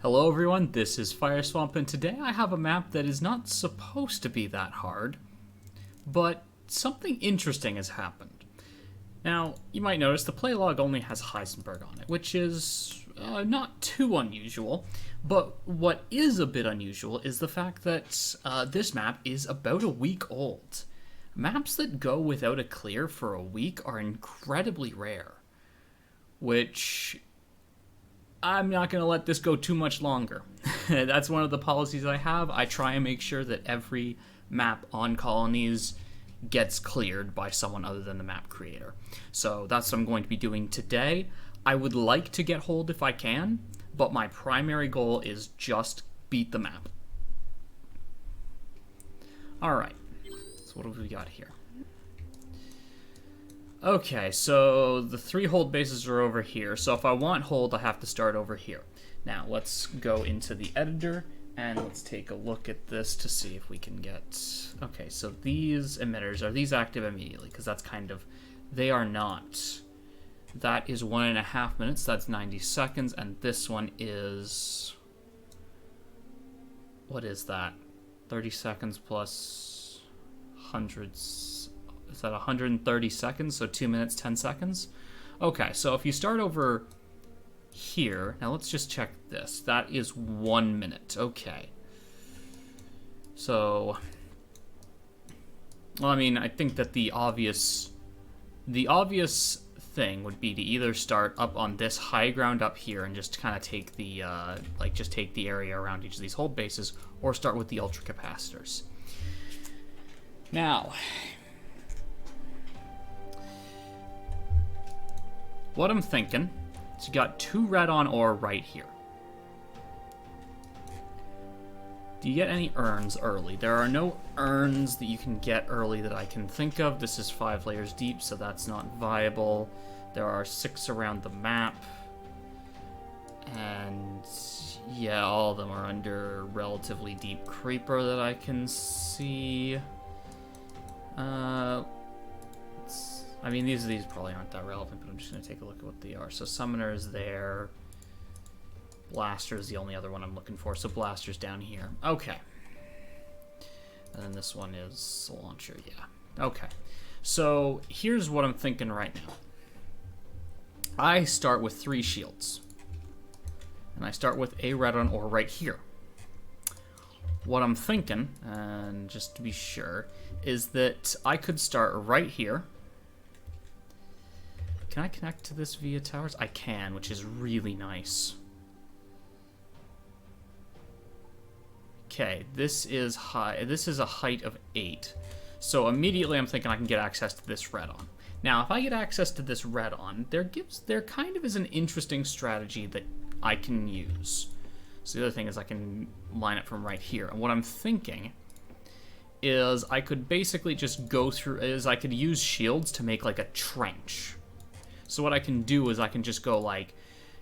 Hello everyone, this is Fireswamp, and today I have a map that is not supposed to be that hard, but something interesting has happened. Now, you might notice the playlog only has Heisenberg on it, which is not too unusual, but what is a bit unusual is the fact that this map is about a week old. Maps that go without a clear for a week are incredibly rare, which I'm not going to let this go too much longer. That's one of the policies I have. I try and make sure that every map on Colonies gets cleared by someone other than the map creator. So that's what I'm going to be doing today. I would like to get hold if I can, but my primary goal is just beat the map. Alright, so what have we got here? Okay, so the 3 hold bases are over here. So if I want hold, I have to start over here. Now, let's go into the editor, and let's take a look at this to see if we can get... Okay, so these emitters, are these active immediately? Because that's kind of... They are not. That is 1.5 minutes, that's 90 seconds, and this one is... What is that? 30 seconds plus hundreds... Is that 130 seconds? So 2 minutes, 10 seconds? Okay, so if you start over here, now let's just check this. That is 1 minute. Okay. So, well, I mean, I think that the obvious thing would be to either start up on this high ground up here and just kind of take the, just take the area around each of these hold bases, or start with the ultra capacitors. Now, what I'm thinking is you got 2 red on ore right here. Do you get any urns early? There are no urns that you can get early that I can think of. This is 5 layers deep, so that's not viable. There are 6 around the map. And yeah, all of them are under relatively deep creeper that I can see. I mean, these probably aren't that relevant, but I'm just going to take a look at what they are. So Summoner is there. Blaster is the only other one I'm looking for. So Blaster's down here. Okay. And then this one is Launcher, yeah. Okay. So here's what I'm thinking right now. I start with 3 shields. And I start with a red on ore right here. What I'm thinking, and just to be sure, is that I could start right here. Can I connect to this via towers? I can, which is really nice. Okay, this is high. This is a height of 8. So immediately I'm thinking I can get access to this red on. Now, if I get access to this red on, there kind of is an interesting strategy that I can use. So the other thing is I can line up from right here. And what I'm thinking is I could basically just go through, I could use shields to make like a trench. So what I can do is I can just go like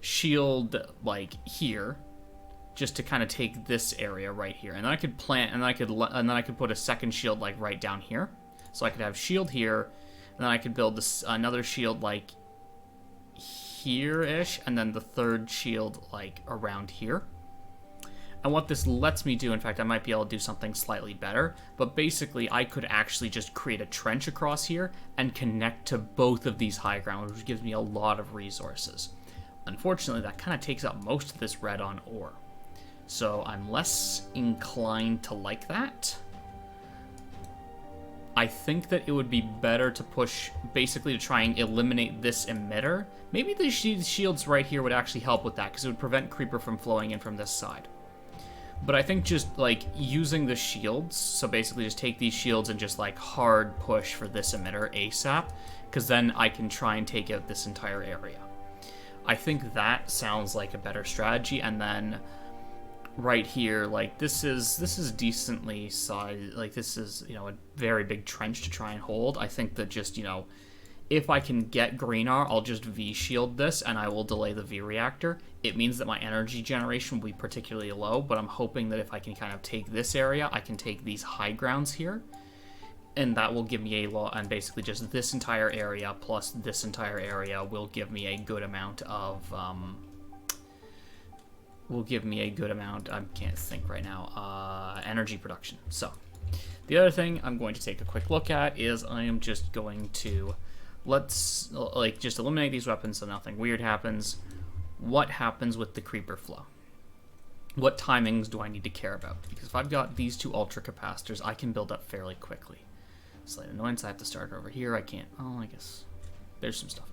shield like here, just to kind of take this area right here, and then I could plant, and then I could put a second shield like right down here. So I could have shield here, and then I could build this another shield like here-ish, and then the third shield like around here. And what this lets me do, in fact, I might be able to do something slightly better, but basically I could actually just create a trench across here and connect to both of these high grounds, which gives me a lot of resources. Unfortunately, that kind of takes up most of this red on ore. So I'm less inclined to like that. I think that it would be better to push, basically to try and eliminate this emitter. Maybe the shields right here would actually help with that, because it would prevent creeper from flowing in from this side. But I think just, like, using the shields, so basically just take these shields and just, like, hard push for this emitter ASAP, because then I can try and take out this entire area. I think that sounds like a better strategy, and then right here, like, this is decently sized, like, this is, you know, a very big trench to try and hold. I think that just, you know, if I can get green R, I'll just V-shield this, and I will delay the V-reactor. It means that my energy generation will be particularly low, but I'm hoping that if I can kind of take this area, I can take these high grounds here, and that will give me a lot, and basically just this entire area plus this entire area will give me a good amount of will give me a good amount, I can't think right now, energy production. So, the other thing I'm going to take a quick look at is I am just going to, let's, like, just eliminate these weapons so nothing weird happens. What happens with the creeper flow? What timings do I need to care about? Because if I've got these two ultra capacitors, I can build up fairly quickly. Slight annoyance, I have to start over here. I can't, oh, I guess there's some stuff.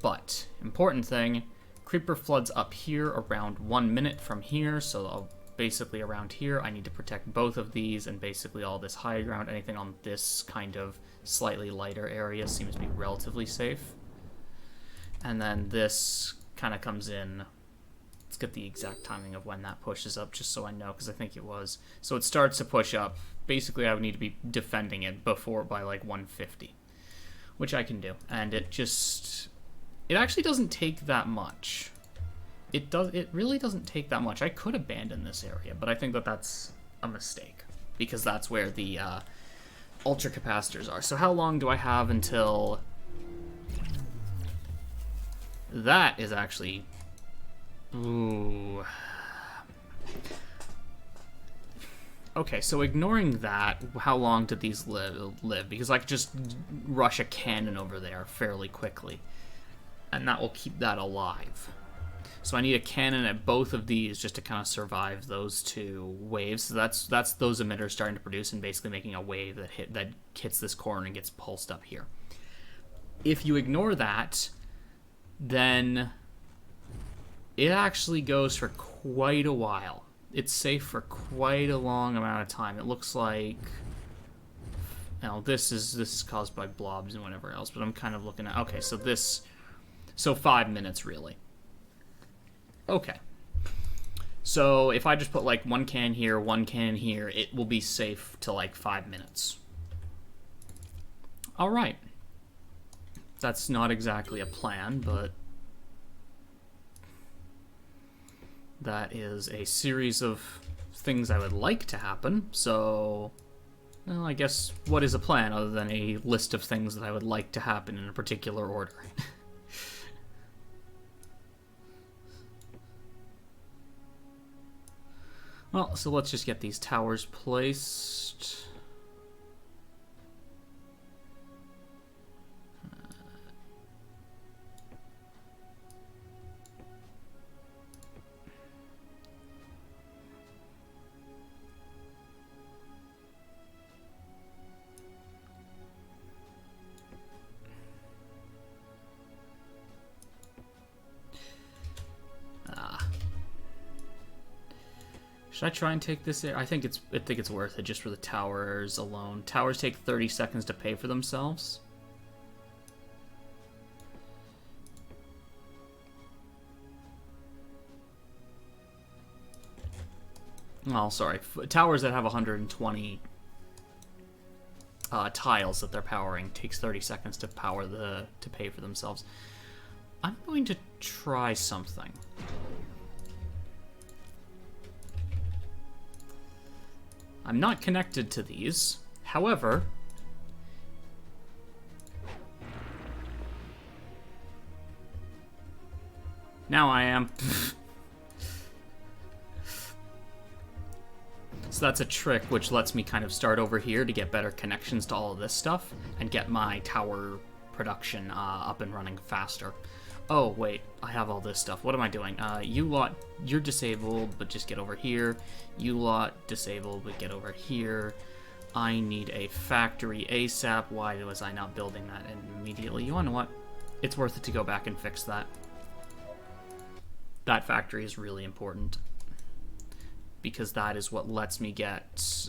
But, important thing, creeper floods up here around 1 minute from here, so basically around here, I need to protect both of these, and basically all this high ground, anything on this kind of slightly lighter area seems to be relatively safe. And then this kind of comes in. Let's get the exact timing of when that pushes up, just so I know, because I think it was. So it starts to push up. Basically, I would need to be defending it before by like 150, which I can do. And it actually doesn't take that much. It really doesn't take that much. I could abandon this area, but I think that that's a mistake, because that's where the ultra capacitors are. So how long do I have until... That is actually... Ooh. Okay, so ignoring that, how long did these live? Because I could just rush a cannon over there fairly quickly, and that will keep that alive. So I need a cannon at both of these just to kind of survive those two waves. So that's those emitters starting to produce and basically making a wave that hits this corner and gets pulsed up here. If you ignore that, then it actually goes for quite a while. It's safe for quite a long amount of time. It looks like... Now, this is caused by blobs and whatever else, but I'm kind of looking at... Okay, so this... So 5 minutes, really. Okay. So if I just put, like, one can here, it will be safe to, like, 5 minutes. Alright. That's not exactly a plan, but... That is a series of things I would like to happen, so... Well, I guess, what is a plan other than a list of things that I would like to happen in a particular order? Well, so let's just get these towers placed. Should I try and take this? I think it's worth it just for the towers alone. Towers take 30 seconds to pay for themselves. Well, sorry. Towers that have 120 tiles that they're powering takes 30 seconds to pay for themselves. I'm going to try something. I'm not connected to these. However, now I am. So that's a trick which lets me kind of start over here to get better connections to all of this stuff and get my tower production up and running faster. Oh, wait, I have all this stuff. What am I doing? You lot, you're disabled, but just get over here. You lot, disabled, but get over here. I need a factory ASAP. Why was I not building that immediately? You wanna know what? It's worth it to go back and fix that. That factory is really important, because that is what lets me get...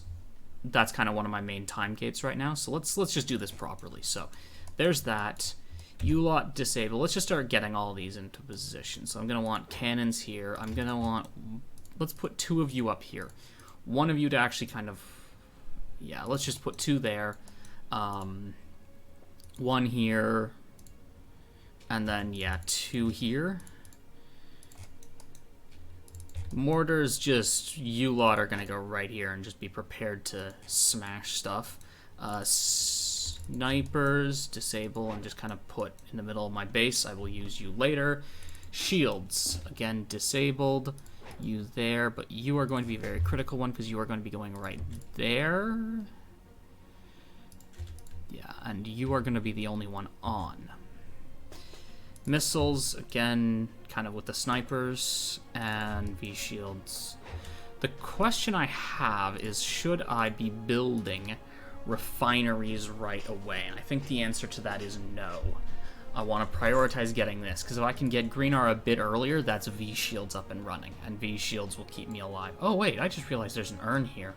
That's kind of one of my main time gates right now, so let's just do this properly. So, there's that. You lot disable. Let's just start getting all these into position. So I'm going to want cannons here. I'm going to want... Let's put 2 of you up here. 1 of you to actually kind of... Yeah, let's just put 2 there. 1 here. And then, yeah, 2 here. Mortars, just... You lot are going to go right here and just be prepared to smash stuff. Snipers, disable, and just kind of put in the middle of my base. I will use you later. Shields, again, disabled. You there, but you are going to be a very critical one because you are going to be going right there. Yeah, and you are going to be the only one on. Missiles, again, kind of with the snipers, and V-shields. The question I have is, should I be building refineries right away? And I think the answer to that is no. I want to prioritize getting this, because if I can get Green R a bit earlier, that's V-shields up and running, and V-shields will keep me alive. Oh wait, I just realized there's an urn here.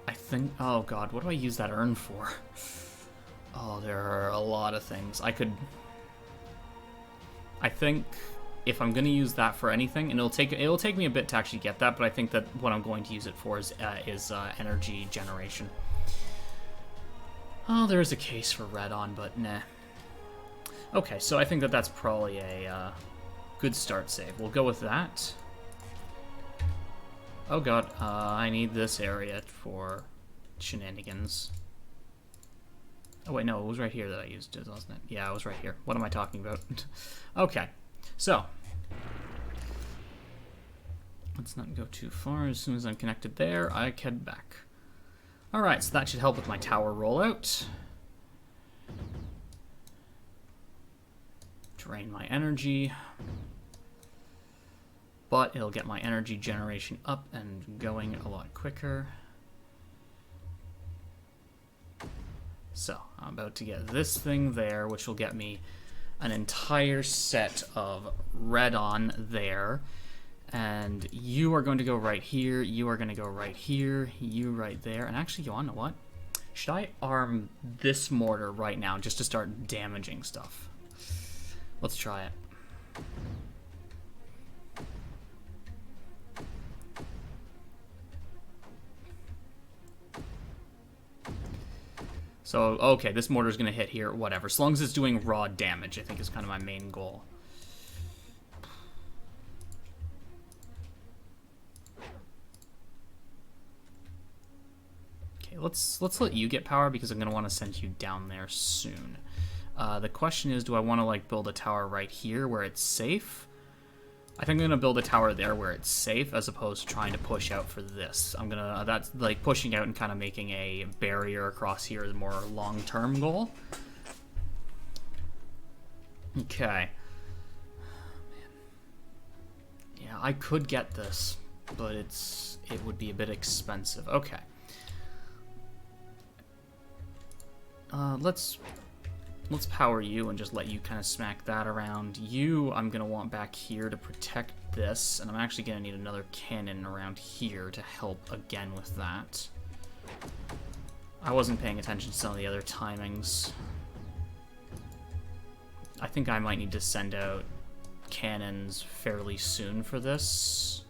I think, oh god, what do I use that urn for? Oh, there are a lot of things. I think if I'm going to use that for anything, and it'll take me a bit to actually get that, but I think that what I'm going to use it for is energy generation. Oh, there is a case for red on, but nah. Okay, so I think that that's probably a good start save. We'll go with that. Oh god, I need this area for shenanigans. Oh wait, no, it was right here that I used it, wasn't it? Yeah, it was right here. What am I talking about? Okay, so let's not go too far. As soon as I'm connected there, I head back. Alright, so that should help with my tower rollout. Drain my energy. But it'll get my energy generation up and going a lot quicker. So, I'm about to get this thing there, which will get me an entire set of red on there. And you are going to go right here, you are going to go right here, you right there. And actually, you want to know what? Should I arm this mortar right now just to start damaging stuff? Let's try it. So, okay, this mortar's gonna hit here, whatever. As long as it's doing raw damage, I think is kind of my main goal. Okay, let's let you get power because I'm gonna want to send you down there soon. The question is, do I want to like build a tower right here where it's safe? I think I'm gonna build a tower there where it's safe, as opposed to trying to push out for this. That's like pushing out and kind of making a barrier across here is a more long-term goal. Okay. Yeah, I could get this, but it would be a bit expensive. Okay. Let's power you and just let you kind of smack that around. You, I'm going to want back here to protect this, and I'm actually going to need another cannon around here to help again with that. I wasn't paying attention to some of the other timings. I think I might need to send out cannons fairly soon for this.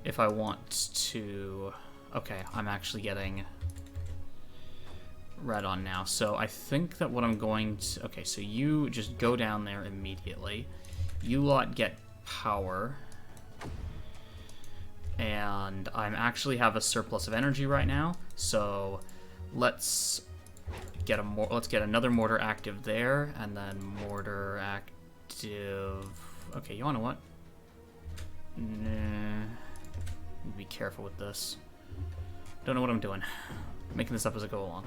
If I want to... Okay, I'm actually getting red on now. So I think that what I'm going to... Okay, so you just go down there immediately. You lot get power. And I actually have a surplus of energy right now. So let's get another mortar active there, and then mortar active... Okay, you wanna what? Nah. Be careful with this. Don't know what I'm doing. Making this up as I go along.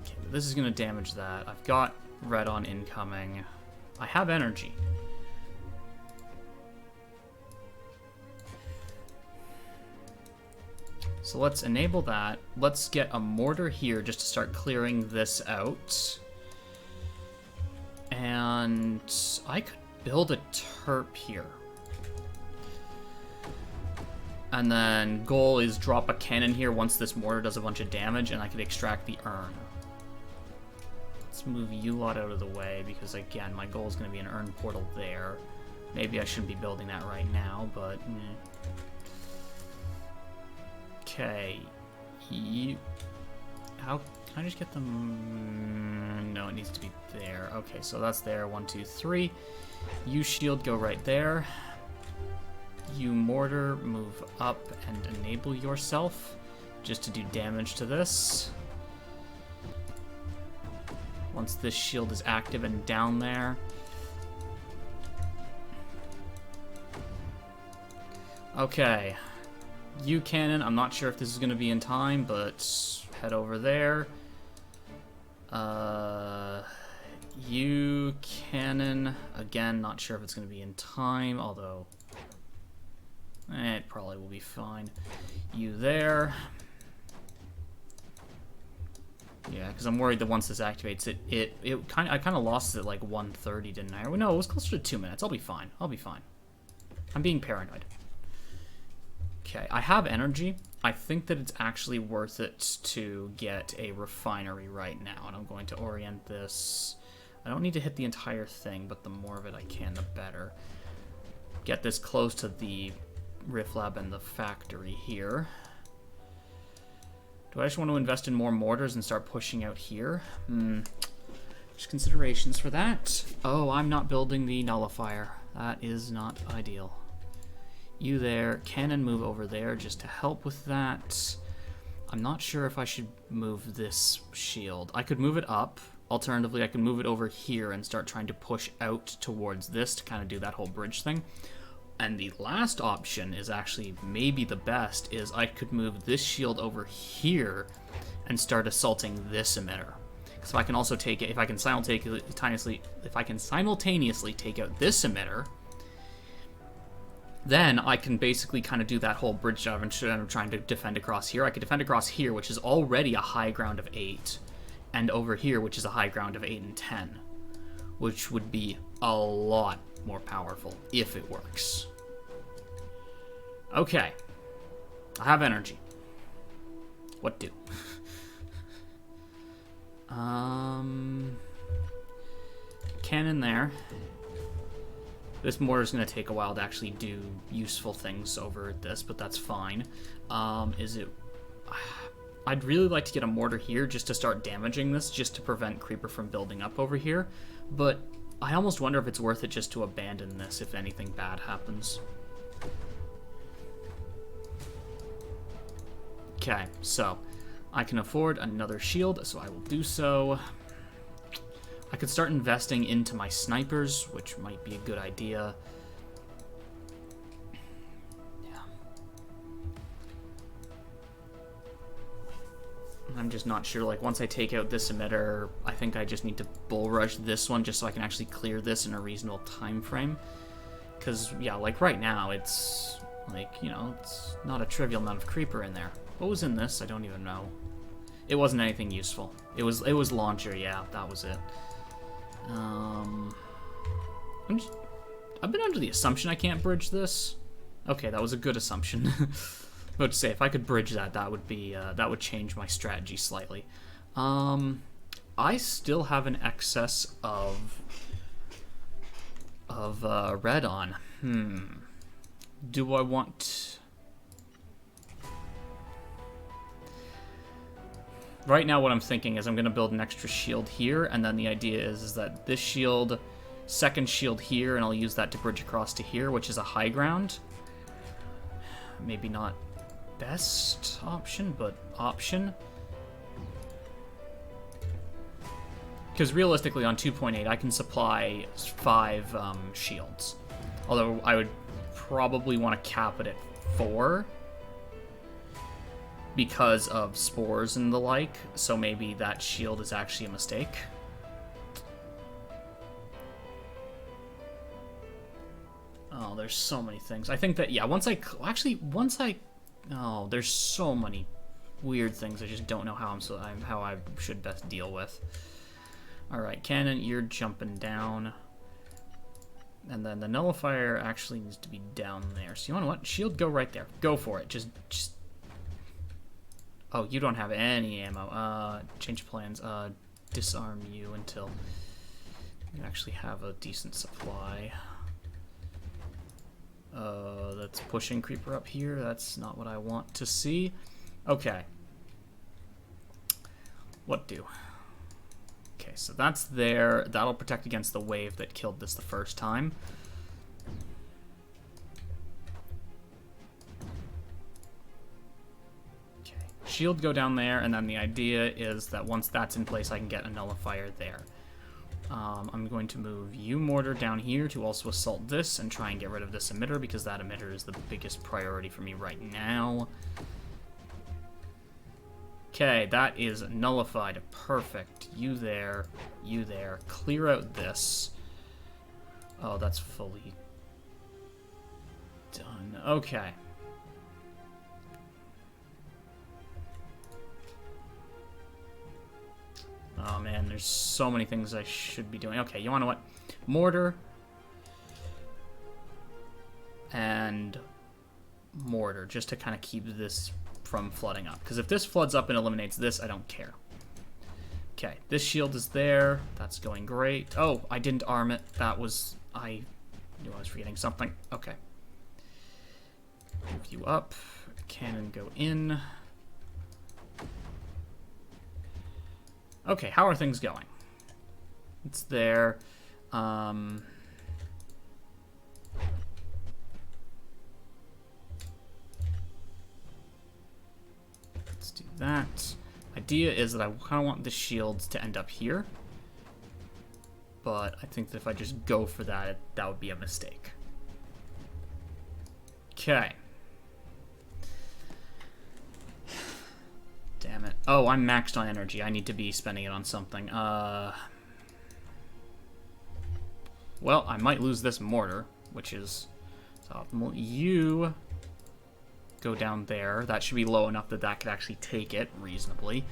Okay, but this is gonna damage that. I've got red on incoming. I have energy. So let's enable that. Let's get a mortar here just to start clearing this out. And I could build a terp here. And then goal is drop a cannon here once this mortar does a bunch of damage, and I could extract the urn. Let's move you lot out of the way, because again, my goal is going to be an urn portal there. Maybe I shouldn't be building that right now, but... Okay. How can I just get them? No, it needs to be there. Okay, so that's there. 1, 2, 3. You shield, go right there. You mortar, move up and enable yourself just to do damage to this. Once this shield is active and down there, Okay. You cannon, I'm not sure if this is going to be in time, but head over there. You cannon, again, not sure if it's going to be in time, although it probably will be fine. You there. Yeah, because I'm worried that once this activates, I kind of lost it at like 1:30, didn't I? Or no, it was closer to 2 minutes. I'll be fine. I'll be fine. I'm being paranoid. Okay, I have energy. I think that it's actually worth it to get a refinery right now, and I'm going to orient this. I don't need to hit the entire thing, but the more of it I can, the better. Get this close to the Rift Lab and the factory here. Do I just want to invest in more mortars and start pushing out here? There's considerations for that. Oh, I'm not building the nullifier. That is not ideal. You there. Cannon, move over there just to help with that. I'm not sure if I should move this shield. I could move it up. Alternatively, I could move it over here and start trying to push out towards this to kind of do that whole bridge thing. And the last option is actually maybe the best, is I could move this shield over here and start assaulting this emitter. Because if I can also take it, if I can simultaneously take out this emitter, then I can basically kind of do that whole bridge job instead of trying to defend across here. I could defend across here, which is already a high ground of 8, and over here, which is a high ground of 8 and 10, which would be a lot more powerful if it works. Okay. I have energy. What do? Cannon there. This mortar's going to take a while to actually do useful things over this, but that's fine. I'd really like to get a mortar here just to start damaging this, just to prevent Creeper from building up over here, but I almost wonder if it's worth it just to abandon this if anything bad happens. Okay, so I can afford another shield, so I will do so. I could start investing into my snipers, which might be a good idea. Yeah. I'm just not sure, like, once I take out this emitter, I think I just need to bull rush this one just so I can actually clear this in a reasonable time frame. Because, yeah, like, right now, it's, like, you know, it's not a trivial amount of creeper in there. What was in this? I don't even know. It wasn't anything useful. It was launcher, yeah, that was it. I've been under the assumption I can't bridge this. Okay, that was a good assumption. But to say, if I could bridge that, that would change my strategy slightly. I still have an excess of red on. Do I want? Right now what I'm thinking is I'm going to build an extra shield here, and then the idea is that this shield, second shield here, and I'll use that to bridge across to here, which is a high ground. Maybe not best option, but option. Because realistically on 2.8 I can supply 5 shields. Although I would probably want to cap it at 4. Because of spores and the like, so maybe that shield is actually a mistake. Oh, there's so many things. I think that, yeah, oh, there's so many weird things I just don't know how I should best deal with. Alright, cannon, you're jumping down. And then the nullifier actually needs to be down there. So you know what? Shield, go right there. Go for it. Just oh, you don't have any ammo. Change plans. Disarm you until you actually have a decent supply. That's pushing Creeper up here. That's not what I want to see. Okay. What do? Okay, so that's there. That'll protect against the wave that killed this the first time. Shield go down there, and then the idea is that once that's in place, I can get a nullifier there. I'm going to move you, mortar, down here to also assault this and try and get rid of this emitter, because that emitter is the biggest priority for me right now. Okay, that is nullified. Perfect. You there. You there. Clear out this. Oh, that's fully done. Okay. Oh man, there's so many things I should be doing. Okay, you wanna what? Mortar. And mortar, just to kind of keep this from flooding up. Because if this floods up and eliminates this, I don't care. Okay, this shield is there. That's going great. Oh, I didn't arm it. That was... I knew I was forgetting something. Okay. Move you up. Cannon go in. Okay, how are things going? It's there. Let's do that. Idea is that I kind of want the shields to end up here. But I think that if I just go for that, that would be a mistake. Okay. Damn it. Oh, I'm maxed on energy. I need to be spending it on something. Well, I might lose this mortar, which is optimal. You go down there. That should be low enough that that could actually take it reasonably.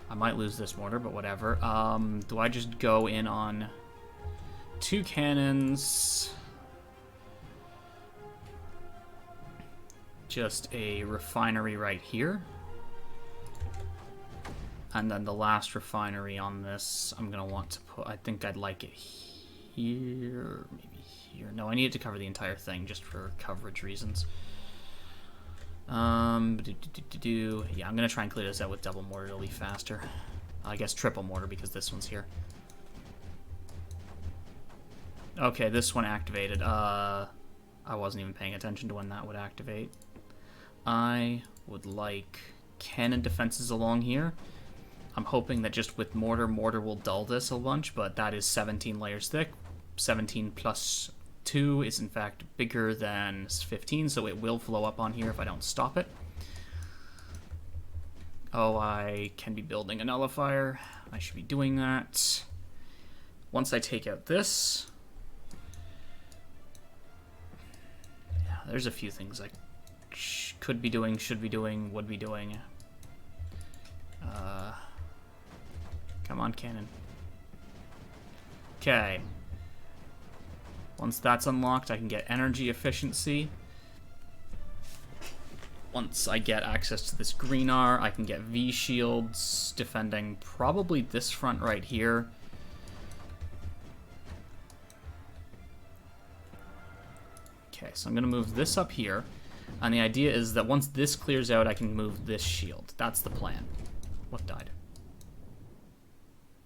I might lose this mortar, but whatever. Do I just go in on 2 cannons? Just a refinery right here. And then the last refinery on this, I'm going to want to put... I think I'd like it here. Maybe here. No, I need it to cover the entire thing just for coverage reasons. Yeah, I'm going to try and clear this out with double mortar. It'll be faster. I guess triple mortar because this one's here. Okay, this one activated. I wasn't even paying attention to when that would activate. I would like cannon defenses along here. I'm hoping that just with mortar will dull this a bunch, but that is 17 layers thick. 17 plus 2 is in fact bigger than 15, so it will flow up on here if I don't stop it. Oh, I can be building a nullifier. I should be doing that. Once I take out this... Yeah, there's a few things I could be doing, should be doing, would be doing. Come on, cannon. Okay. Once that's unlocked, I can get energy efficiency. Once I get access to this green R, I can get V shields defending probably this front right here. Okay, so I'm going to move this up here. And the idea is that once this clears out, I can move this shield. That's the plan. What died?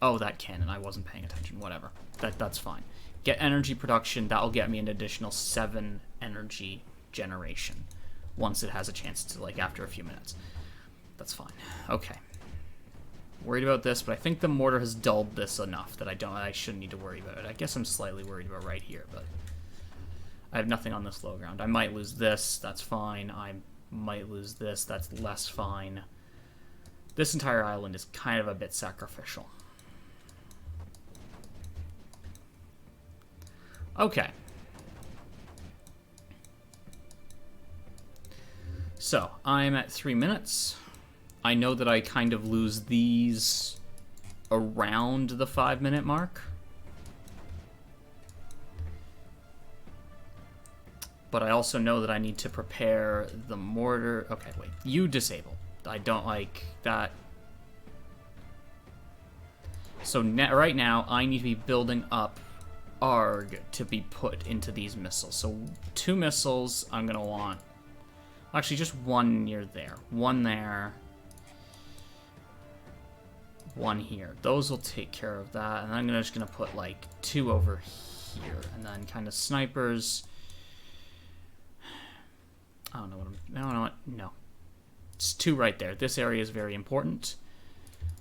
Oh, that cannon. I wasn't paying attention. Whatever. That's fine. Get energy production. That'll get me an additional 7 energy generation once it has a chance to, like, after a few minutes. That's fine. Okay. Worried about this, but I think the mortar has dulled this enough that I shouldn't need to worry about it. I guess I'm slightly worried about right here, but I have nothing on this low ground. I might lose this. That's fine. I might lose this. That's less fine. This entire island is kind of a bit sacrificial. Okay. So, I'm at 3 minutes. I know that I kind of lose these around the 5-minute mark. But I also know that I need to prepare the mortar. Okay, wait. You disable. I don't like that. So right now, I need to be building up ARG to be put into these missiles. So 2 missiles I'm going to want. Actually, just 1 near there. 1 there. 1 here. Those will take care of that. And I'm just going to put like 2 over here. And then kind of snipers. I don't know what no. It's 2 right there. This area is very important.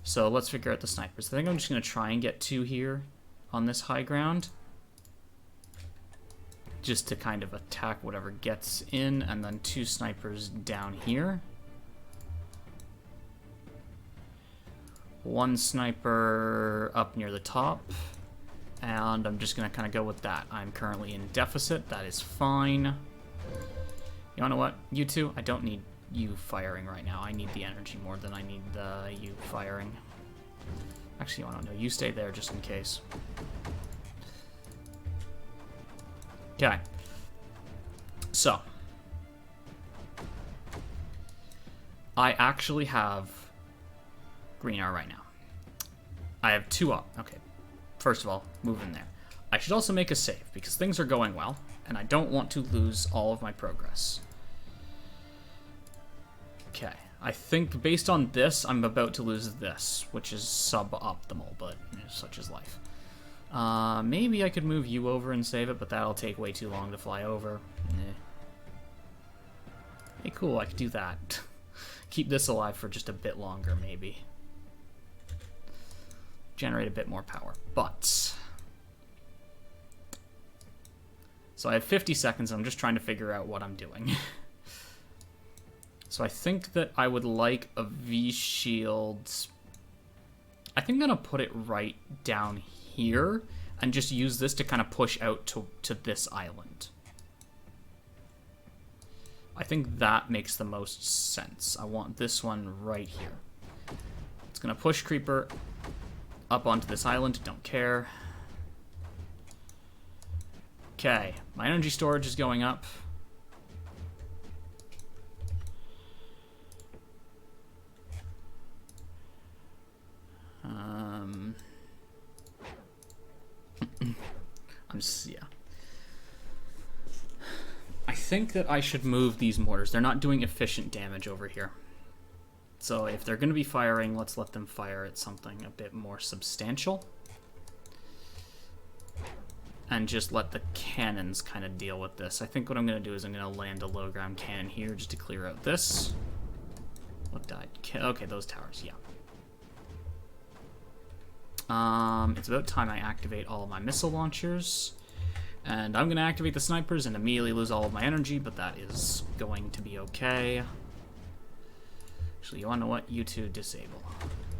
So let's figure out the snipers. I think I'm just going to try and get 2 here. on this high ground, just to kind of attack whatever gets in, and then 2 snipers down here. 1 sniper up near the top, and I'm just going to kind of go with that. I'm currently in deficit. That is fine. You know what? You two, I don't need you firing right now. I need the energy more than I need you firing. Actually, I don't know. You stay there just in case. Okay. So. I actually have green R right now. I have 2 up. Okay. First of all, move in there. I should also make a save because things are going well, and I don't want to lose all of my progress. Okay. I think based on this, I'm about to lose this, which is suboptimal, but such is life. Maybe I could move you over and save it, but that'll take way too long to fly over. Hey, cool, I could do that. Keep this alive for just a bit longer, maybe. Generate a bit more power, but... So I have 50 seconds, and I'm just trying to figure out what I'm doing. So I think that I would like a V-shield. I think I'm going to put it right down here and just use this to kind of push out to this island. I think that makes the most sense. I want this one right here. It's going to push Creeper up onto this island. Don't care. Okay, my energy storage is going up. Yeah. I think that I should move these mortars. They're not doing efficient damage over here. So if they're going to be firing, let's let them fire at something a bit more substantial. And just let the cannons kind of deal with this. I think what I'm going to do is I'm going to land a low ground cannon here just to clear out this. What died? Okay, those towers, yeah. It's about time I activate all of my missile launchers. And I'm going to activate the snipers and immediately lose all of my energy, but that is going to be okay. Actually, you want to know what? You two disable.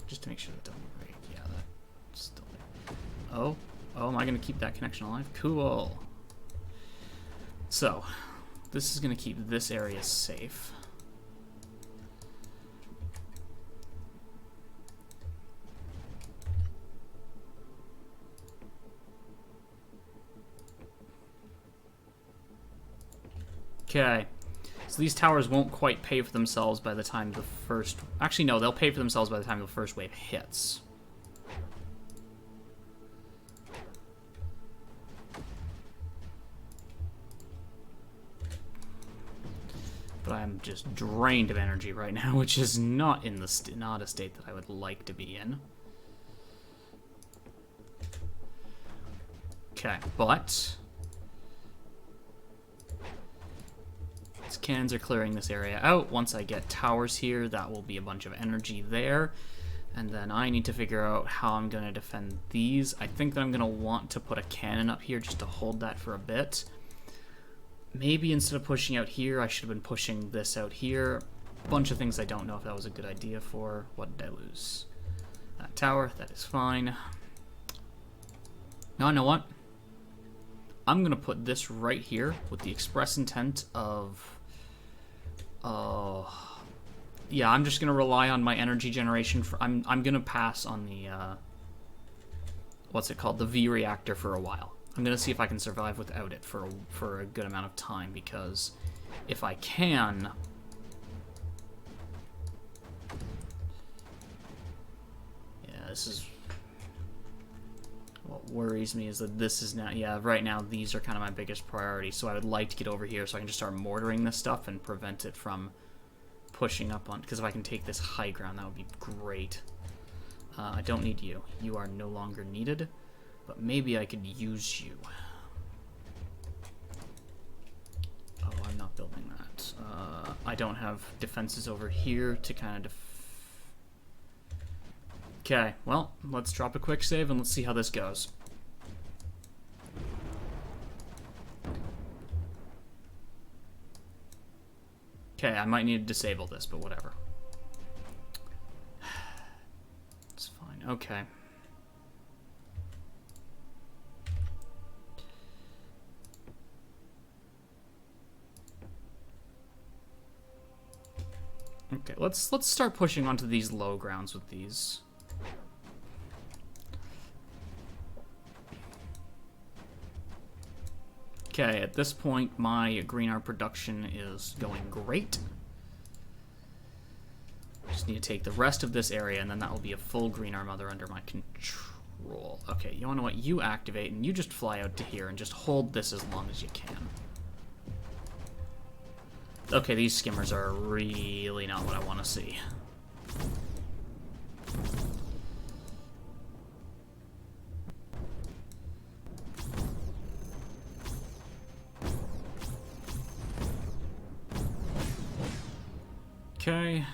Just to make sure that doesn't break. Yeah, that's still there. Oh, am I going to keep that connection alive? Cool. So, this is going to keep this area safe. Okay, so these towers won't quite pay for themselves by the time the first... Actually, no, they'll pay for themselves by the time the first wave hits. But I'm just drained of energy right now, which is not in the not a state that I would like to be in. Okay, but... These cannons are clearing this area out. Once I get towers here, that will be a bunch of energy there. And then I need to figure out how I'm going to defend these. I think that I'm going to want to put a cannon up here just to hold that for a bit. Maybe instead of pushing out here, I should have been pushing this out here. A bunch of things I don't know if that was a good idea for. What did I lose? That tower, that is fine. Now, I know what? I'm going to put this right here with the express intent of... yeah, I'm just going to rely on my energy generation. I'm going to pass on the... what's it called? The V reactor for a while. I'm going to see if I can survive without it for a good amount of time, because if I can... Yeah, this is... What worries me is that this is now... Yeah, right now these are kind of my biggest priority, so I would like to get over here so I can just start mortaring this stuff and prevent it from pushing up on... Because if I can take this high ground, that would be great. I don't need you. You are no longer needed, but maybe I could use you. Oh, I'm not building that. I don't have defenses over here to kind of... Okay, well, let's drop a quick save and let's see how this goes. Okay, I might need to disable this, but whatever. It's fine. Okay. Okay, let's start pushing onto these low grounds with these. Okay, at this point, my green art production is going great. I just need to take the rest of this area, and then that will be a full green art mother under my control. Okay, you know what? You activate, and you just fly out to here, and just hold this as long as you can. Okay, these skimmers are really not what I want to see. Okay.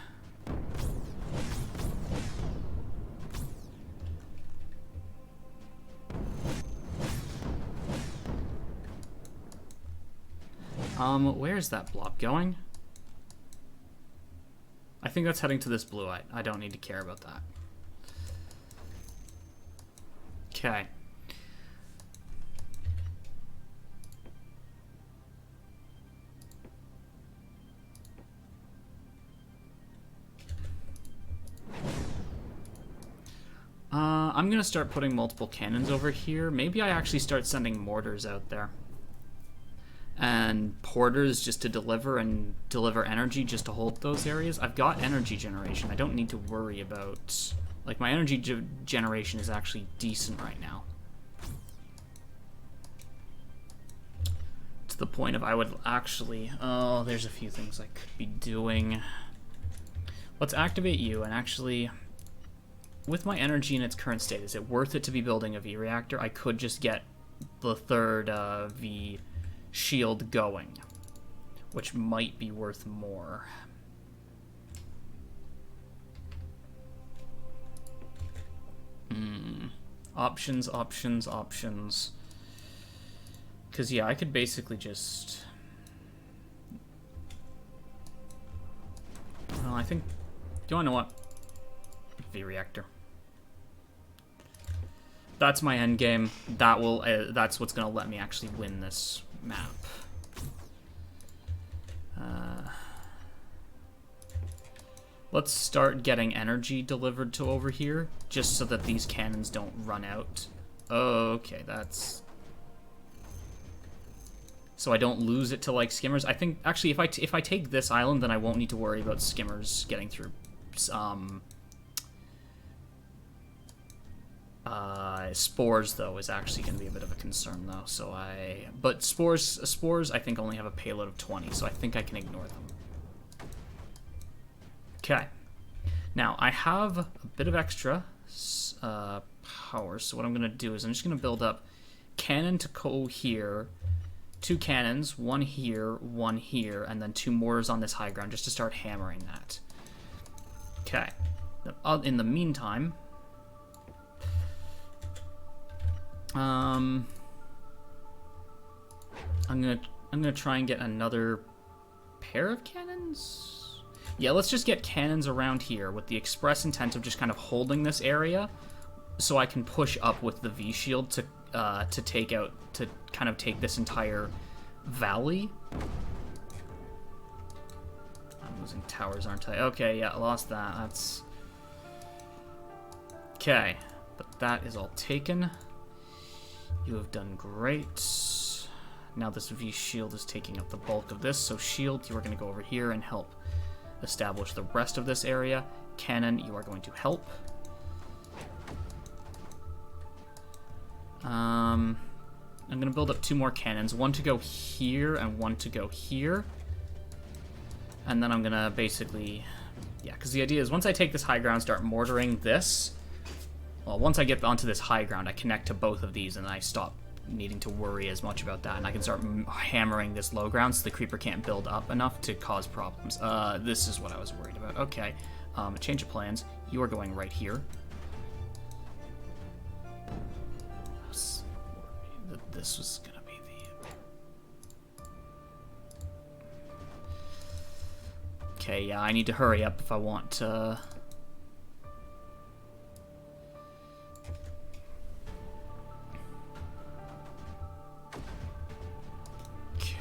Where's that blob going? I think that's heading to this blue. I don't need to care about that. Okay. I'm gonna start putting multiple cannons over here. Maybe I actually start sending mortars out there. And porters just to deliver energy just to hold those areas. I've got energy generation. I don't need to worry about... Like, my energy generation is actually decent right now. To the point of I would actually... Oh, there's a few things I could be doing. Let's activate you, and actually... With my energy in its current state, is it worth it to be building a V-reactor? I could just get the third V shield going, which might be worth more. Options, options, options. Because, yeah, I could basically just... Well, I think... Do you want to know what? V-reactor. That's my end game. That will. That's what's gonna let me actually win this map. Let's start getting energy delivered to over here, just so that these cannons don't run out. Okay, that's... So I don't lose it to, like, skimmers. I think, actually, if I take this island, then I won't need to worry about skimmers getting through. Spores, though, is actually going to be a bit of a concern, though. So but spores, I think, only have a payload of 20, so I think I can ignore them. Okay. Now, I have a bit of extra power, so what I'm going to do is I'm just going to build up cannon to go here, 2 cannons, 1 here, 1 here, and then 2 mortars on this high ground, just to start hammering that. Okay. In the meantime... I'm gonna try and get another pair of cannons. Yeah, let's just get cannons around here with the express intent of just kind of holding this area, so I can push up with the V shield to kind of take this entire valley. I'm losing towers, aren't I? Okay, yeah, I lost that. That's okay, but that is all taken. You have done great. Now this V shield is taking up the bulk of this, so shield, you are going to go over here and help establish the rest of this area. Cannon, you are going to help. I'm going to build up 2 more cannons, 1 to go here and 1 to go here. And then I'm going to basically... Yeah, because the idea is once I take this high ground, start mortaring this... Well, once I get onto this high ground, I connect to both of these, and I stop needing to worry as much about that, and I can start hammering this low ground so the creeper can't build up enough to cause problems. This is what I was worried about. Okay, change of plans. You are going right here. This was gonna be Okay, yeah, I need to hurry up if I want to... Okay,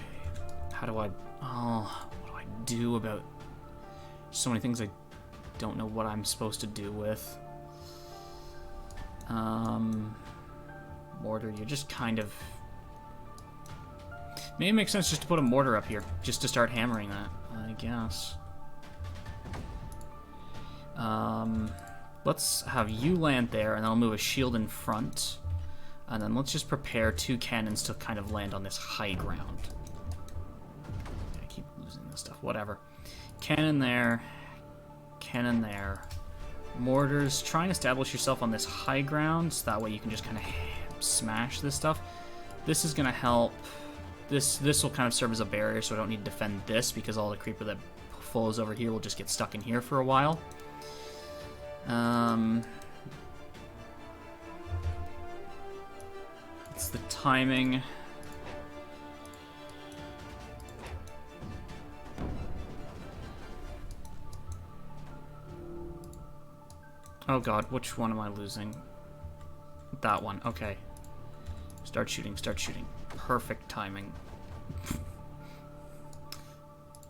how do I... Oh, what do I do about... So many things I don't know what I'm supposed to do with. Mortar, you're just kind of... Maybe it makes sense just to put a mortar up here, just to start hammering that, I guess. Let's have you land there, and then I'll move a shield in front. And then let's just prepare 2 cannons to kind of land on this high ground. I keep losing this stuff, whatever. Cannon there. Cannon there. Mortars, try and establish yourself on this high ground, so that way you can just kind of smash this stuff. This is going to help. This will kind of serve as a barrier, so I don't need to defend this, because all the creeper that flows over here will just get stuck in here for a while. It's the timing. Oh god, which one am I losing? That one, okay. Start shooting, start shooting. Perfect timing.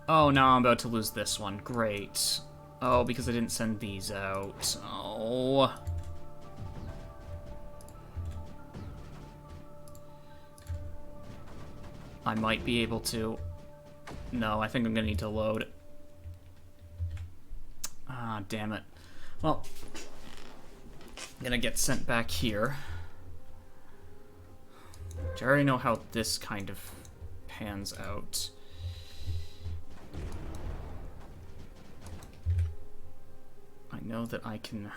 Oh, now I'm about to lose this one. Great. Oh, because I didn't send these out. Oh. I might be able to. No, I think I'm gonna need to load. Ah, damn it. Well, I'm gonna get sent back here. Which I already know how this kind of pans out. I know that I can...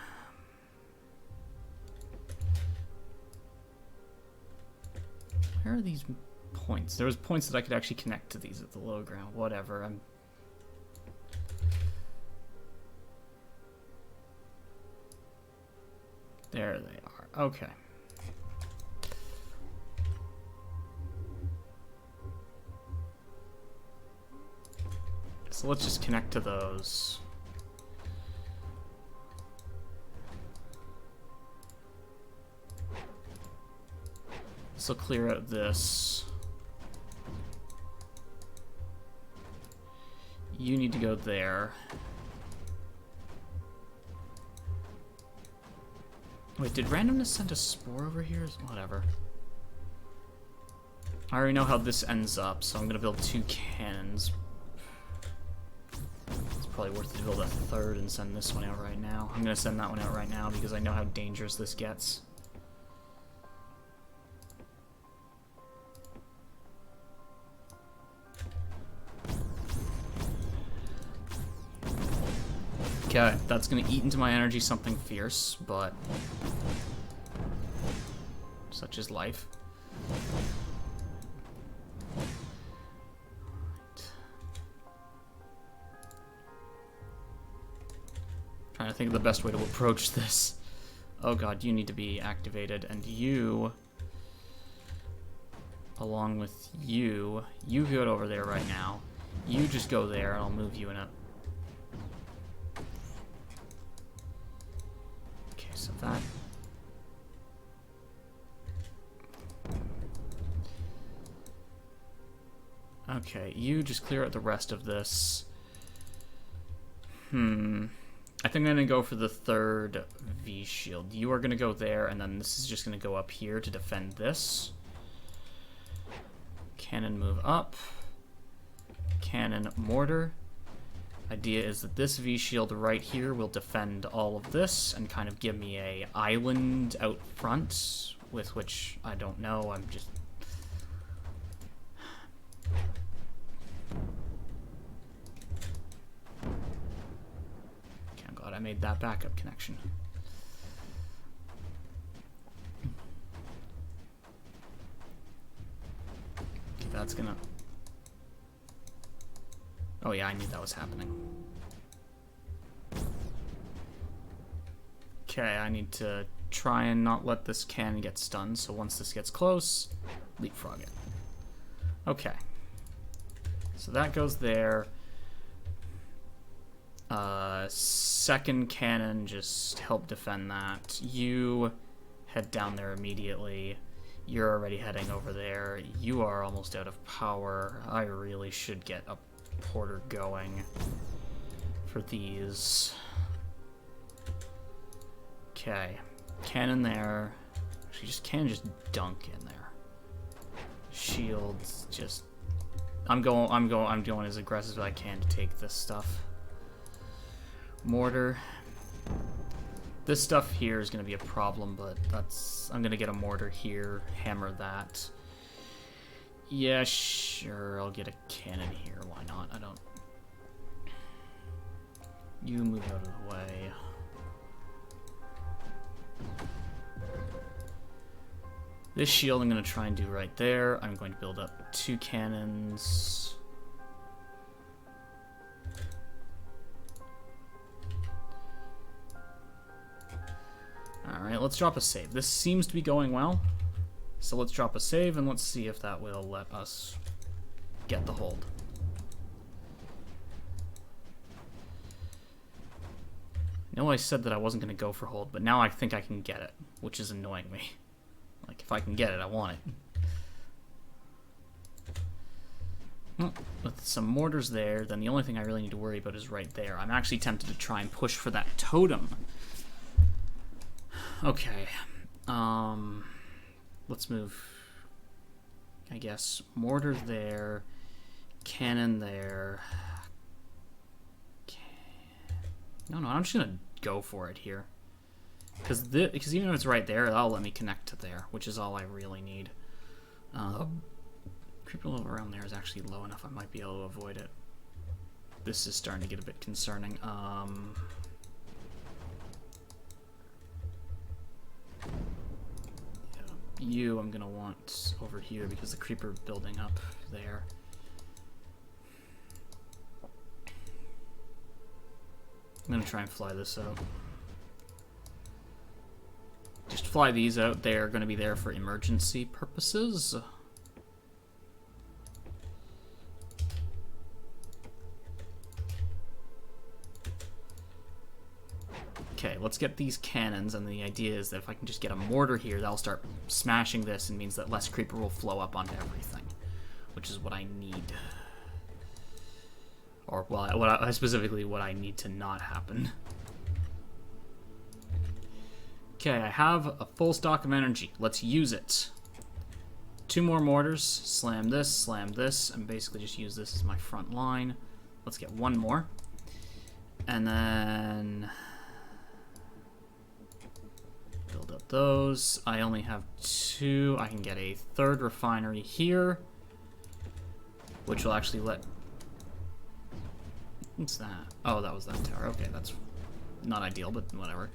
Where are these points? There was points that I could actually connect to these at the low ground. Whatever, There they are. Okay. So let's just connect to those. This will clear out this. You need to go there. Wait, did randomness send a spore over here? Whatever. I already know how this ends up, so I'm gonna build 2 cannons. It's probably worth it to build a 3rd and send this one out right now. I'm gonna send that one out right now because I know how dangerous this gets. Okay, that's gonna eat into my energy something fierce, but such is life. Trying to think of the best way to approach this. Oh god, you need to be activated, and you, along with you go over there right now. You just go there, and I'll move you in a... Okay, so that... Okay, you just clear out the rest of this. I think I'm gonna go for the 3rd V shield. You are gonna go there, and then this is just gonna go up here to defend this. Cannon move up. Cannon mortar. Idea is that this V shield right here will defend all of this and kind of give me a island out front, with which I don't know. I'm just... I made that backup connection. Okay, that's gonna... Oh yeah, I knew that was happening. Okay, I need to try and not let this cannon get stunned, so once this gets close, leapfrog it. Okay. So that goes there. Second cannon, just help defend that. You head down there immediately. You're already heading over there. You are almost out of power. I really should get a porter going for these. Okay. Cannon there. Actually, cannon just dunk in there. Shields just... I'm going as aggressive as I can to take this stuff. Mortar. This stuff here is going to be a problem, but I'm going to get a mortar here, hammer that. Yeah, sure, I'll get a cannon here. Why not? I don't... You move out of the way. This shield I'm going to try and do right there. I'm going to build up 2 cannons. Alright, let's drop a save. This seems to be going well. So let's drop a save and let's see if that will let us get the hold. I know I said that I wasn't going to go for hold, but now I think I can get it, which is annoying me. Like, if I can get it, I want it. Well, with some mortars there, then the only thing I really need to worry about is right there. I'm actually tempted to try and push for that totem. Okay. Let's move, I guess, mortar there, cannon there. No, I'm just going to go for it here. Because even if it's right there, that'll let me connect to there, which is all I really need. Creeper level around there is actually low enough I might be able to avoid it. This is starting to get a bit concerning. You I'm going to want over here because the creeper building up there. I'm going to try and fly this out. Just fly these out. They're going to be there for emergency purposes. Okay, let's get these cannons, and the idea is that if I can just get a mortar here, that'll start smashing this and means that less creeper will flow up onto everything, which is what I need. Or, well, specifically what I need to not happen. Okay, I have a full stock of energy. Let's use it. 2 more mortars. Slam this, and basically just use this as my front line. Let's get 1 more. And then... build up those. I only have 2. I can get a 3rd refinery here, which will actually let... What's that? Oh, that was that tower. Okay, that's not ideal, but whatever.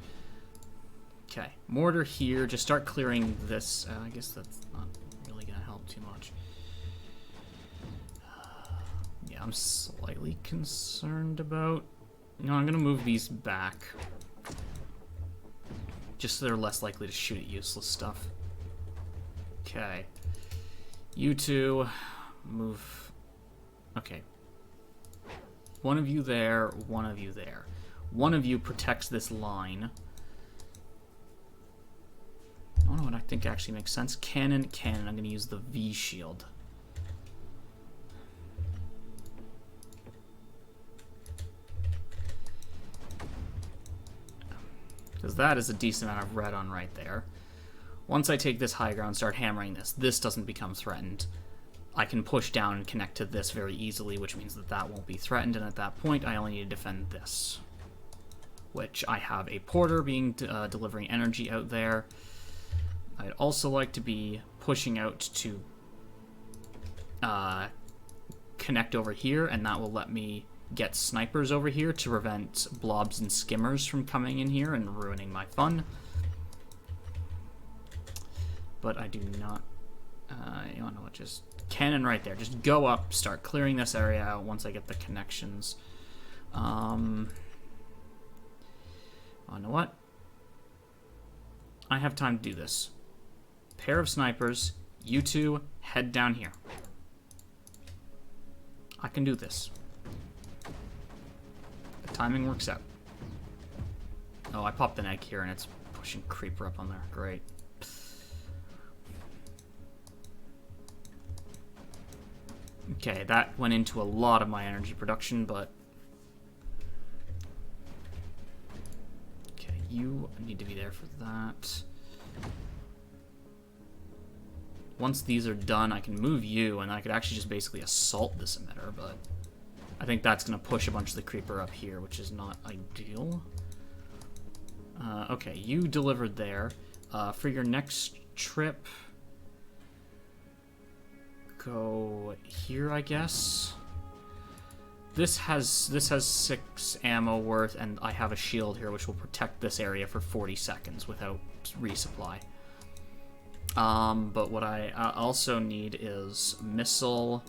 Okay, mortar here. Just start clearing this. I guess that's not really going to help too much. Yeah, I'm slightly concerned about... No, I'm going to move these back. Just so they're less likely to shoot at useless stuff. Okay. You two, move... Okay. 1 of you there, 1 of you there. 1 of you protects this line. Oh no, what I think actually makes sense. Cannon, cannon. I'm going to use the V shield. Because that is a decent amount of red on right there. Once I take this high ground, start hammering this doesn't become threatened. I can push down and connect to this very easily, which means that that won't be threatened, and at that point I only need to defend this. Which I have a porter being delivering energy out there. I'd also like to be pushing out to connect over here, and that will let me get snipers over here to prevent blobs and skimmers from coming in here and ruining my fun. But I do not... you know what, just cannon right there. Just go up, start clearing this area out once I get the connections. Oh, you know what? I have time to do this. Pair of snipers, you two, head down here. I can do this. Timing works out. Oh, I popped an egg here and it's pushing Creeper up on there. Great. Okay, that went into a lot of my energy production, but... Okay, you need to be there for that. Once these are done, I can move you, and I could actually just basically assault this emitter, but... I think that's going to push a bunch of the Creeper up here, which is not ideal. Okay, you delivered there. For your next trip... Go here, I guess. This has 6 ammo worth, and I have a shield here which will protect this area for 40 seconds without resupply. But what I also need is missile,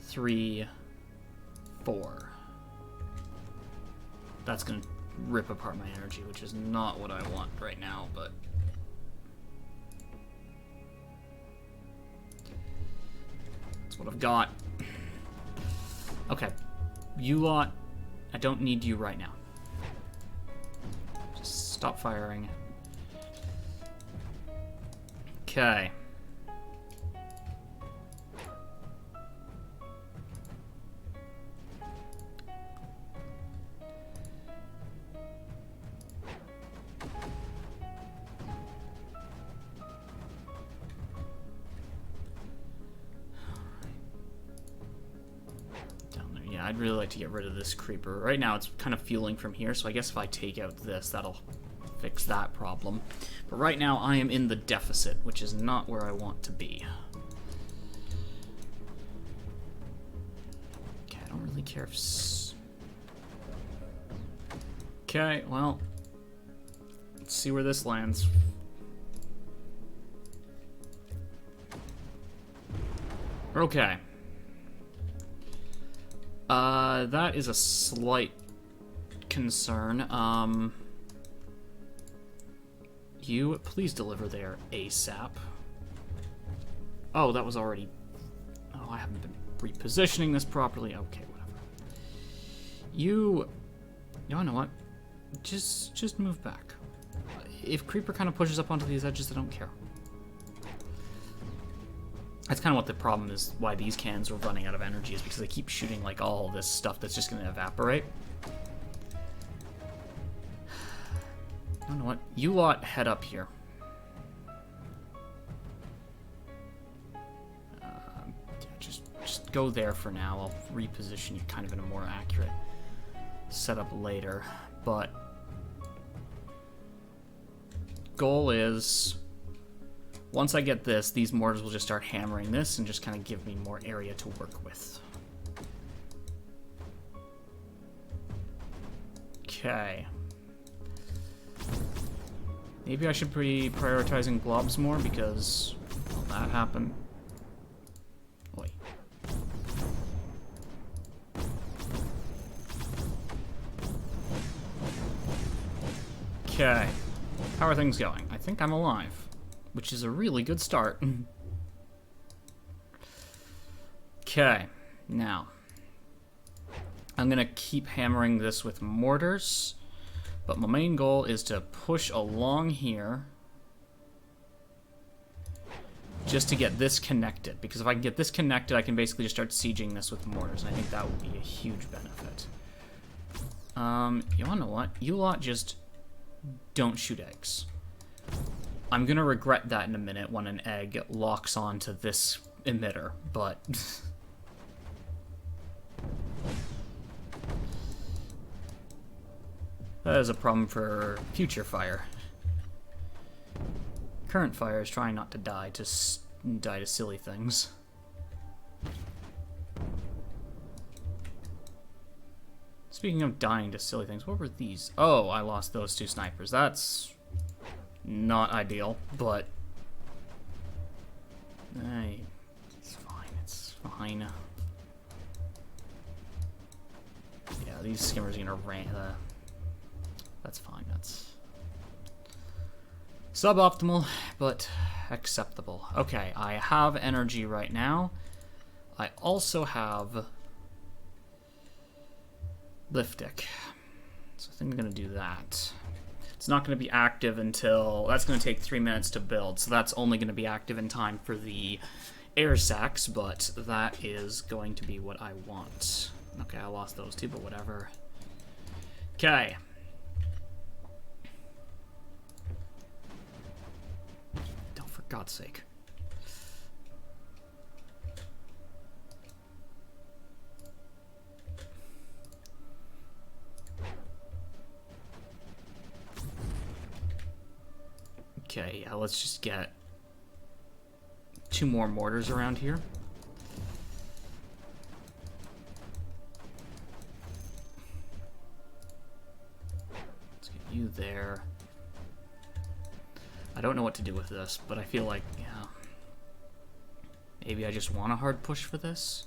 3, 4. That's gonna rip apart my energy, which is not what I want right now, but... what I've got. Okay, you lot, I don't need you right now. Just stop firing. Okay. I'd really like to get rid of this Creeper. Right now it's kind of fueling from here, so I guess if I take out this, that'll fix that problem. But right now I am in the deficit, which is not where I want to be. Okay, I don't really care if... Okay, well, let's see where this lands. Okay. That is a slight concern. You, please deliver there ASAP. Oh, that was already... Oh, I haven't been repositioning this properly. Okay, whatever. You know what? Just move back. If Creeper kind of pushes up onto these edges, I don't care. That's kind of what the problem is, why these cans are running out of energy, is because they keep shooting like all this stuff that's just going to evaporate. You know what? You lot head up here. Just go there for now. I'll reposition you kind of in a more accurate setup later. But goal is... once I get this, these mortars will just start hammering this and just kind of give me more area to work with. Okay. Maybe I should be prioritizing blobs more because will that happen? Oi. Okay. How are things going? I think I'm alive, which is a really good start. Okay, now I'm gonna keep hammering this with mortars, but my main goal is to push along here just to get this connected, because if I can get this connected, I can basically just start sieging this with mortars, and I think that would be a huge benefit. You wanna know what? You lot just don't shoot eggs. I'm gonna regret that in a minute when an egg locks onto this emitter, but... that is a problem for future fire. Current fire is trying not to die to silly things. Speaking of dying to silly things, what were these? Oh, I lost those 2 snipers. That's not ideal, but hey, it's fine. It's fine. Yeah, these skimmers are gonna ran. That's fine. That's suboptimal, but acceptable. Okay, I have energy right now. I also have Liftic, so I think I'm going to do that. It's not going to be active until... That's going to take 3 minutes to build, so that's only going to be active in time for the air sacs, but that is going to be what I want. Okay, I lost those two, but whatever. Okay. Don't, for God's sake. Okay, yeah, let's just get 2 more mortars around here. Let's get you there. I don't know what to do with this, but I feel like, yeah, maybe I just want a hard push for this.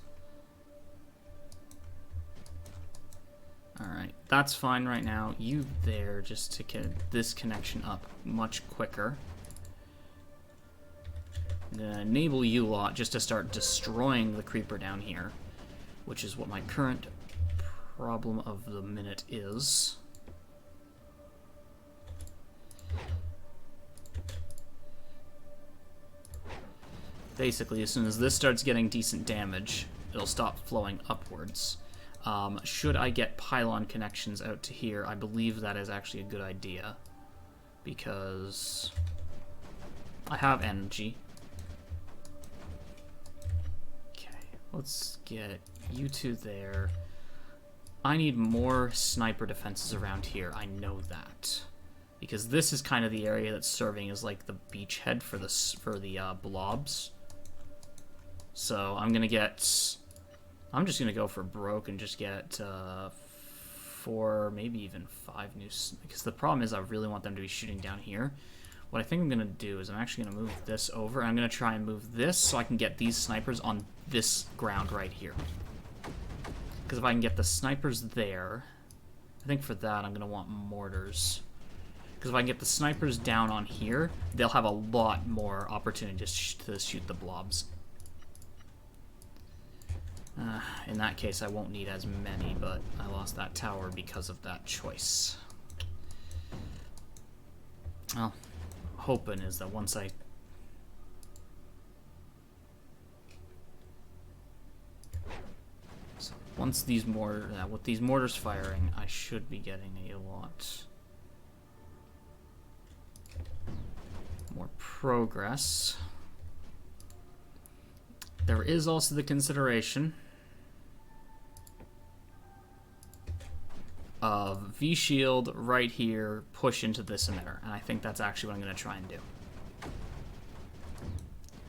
Alright, that's fine right now. You there, just to get this connection up much quicker. I'm going to enable you lot just to start destroying the creeper down here, which is what my current problem of the minute is. Basically, as soon as this starts getting decent damage, it'll stop flowing upwards. Should I get pylon connections out to here, I believe that is actually a good idea, because I have energy. Okay, let's get you two there. I need more sniper defenses around here, I know that, because this is kind of the area that's serving as like the beachhead for the blobs. So I'm just gonna go for broke and just get 4, maybe even 5 new, because the problem is I really want them to be shooting down here. What I think I'm gonna do is I'm actually gonna move this over, and I'm gonna try and move this so I can get these snipers on this ground right here. Because if I can get the snipers there, I think for that I'm gonna want mortars. Because if I can get the snipers down on here, they'll have a lot more opportunity to shoot the blobs. In that case, I won't need as many, but I lost that tower because of that choice. Well, hoping is that once these with these mortars firing, I should be getting a lot more progress. There is also the consideration of V-shield right here, push into this emitter, and I think that's actually what I'm going to try and do.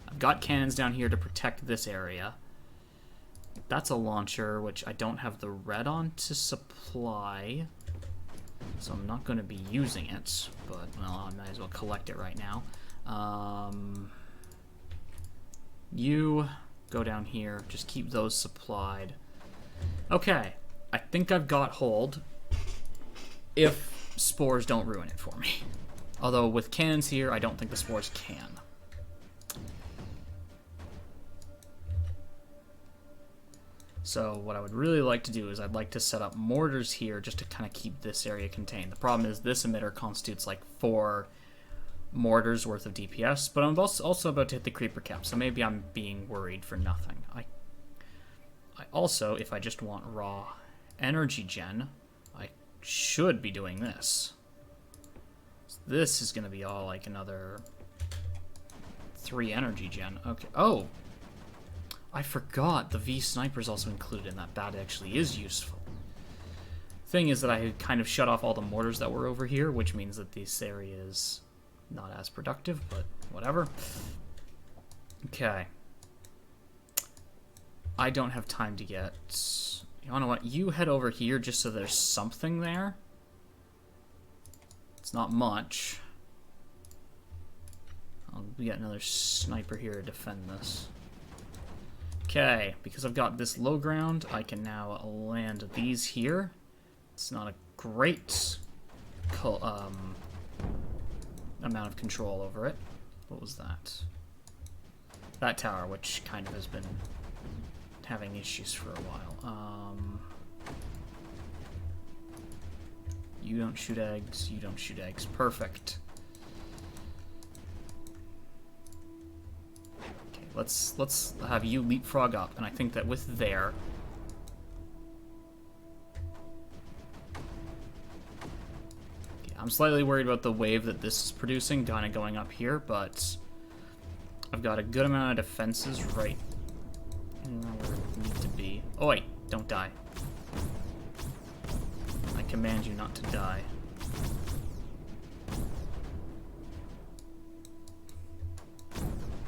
I've got cannons down here to protect this area. That's a launcher, which I don't have the red on to supply, so I'm not going to be using it, but, well, I might as well collect it right now. You go down here, just keep those supplied. Okay, I think I've got hold, if spores don't ruin it for me. Although with cannons here, I don't think the spores can. So what I would really like to do is I'd like to set up mortars here just to kind of keep this area contained. The problem is this emitter constitutes like 4 mortars worth of DPS, but I'm also about to hit the creeper cap, so maybe I'm being worried for nothing. I also, if I just want raw energy gen, I should be doing this. So this is going to be all like another 3 energy gen. Okay. Oh! I forgot the V sniper is also included in that. That actually is useful. Thing is that I had kind of shut off all the mortars that were over here, which means that this area is not as productive, but whatever. Okay. I don't have time to get... You know what? You head over here just so there's something there. It's not much. I'll get another sniper here to defend this. Okay, because I've got this low ground, I can now land these here. It's not a great amount of control over it. What was that? That tower, which kind of has been having issues for a while. You don't shoot eggs, you don't shoot eggs. Perfect. Okay, let's have you leapfrog up, and I think that with there... Okay, I'm slightly worried about the wave that this is producing, kind of going up here, but I've got a good amount of defenses right where it need to be. Oh wait, don't die. I command you not to die.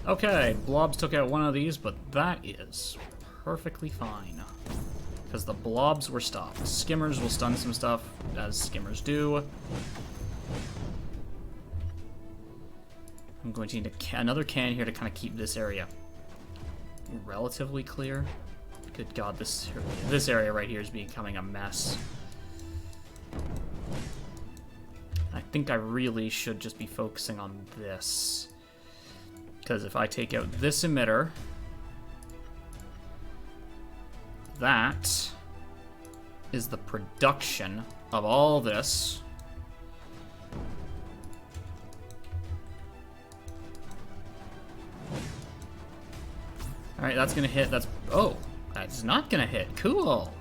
Okay, blobs took out one of these, but that is perfectly fine. Because the blobs were stopped. Skimmers will stun some stuff, as skimmers do. I'm going to need another can here to kind of keep this area relatively clear. Good God, this area right here is becoming a mess. I think I really should just be focusing on this. Because if I take out this emitter, that is the production of all this. Alright, that's gonna hit. Oh, that's not gonna hit. Cool.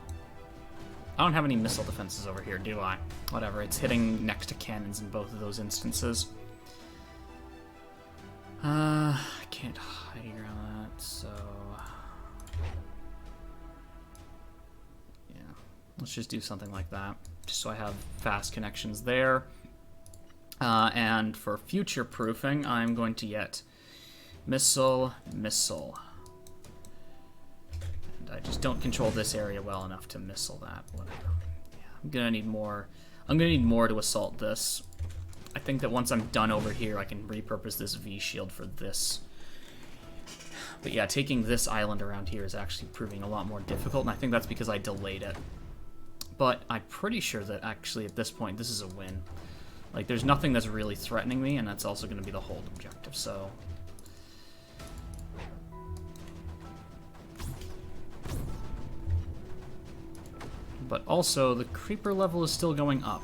I don't have any missile defenses over here, do I? Whatever, it's hitting next to cannons in both of those instances. I can't hide around that, so... yeah, let's just do something like that, just so I have fast connections there. And for future proofing, I'm going to get missile. And I just don't control this area well enough to missile that, whatever. Yeah, I'm gonna need more to assault this. I think that once I'm done over here, I can repurpose this V shield for this. But yeah, taking this island around here is actually proving a lot more difficult, and I think that's because I delayed it. But I'm pretty sure that actually at this point, this is a win. Like, there's nothing that's really threatening me, and that's also going to be the hold objective, so... But also, the creeper level is still going up,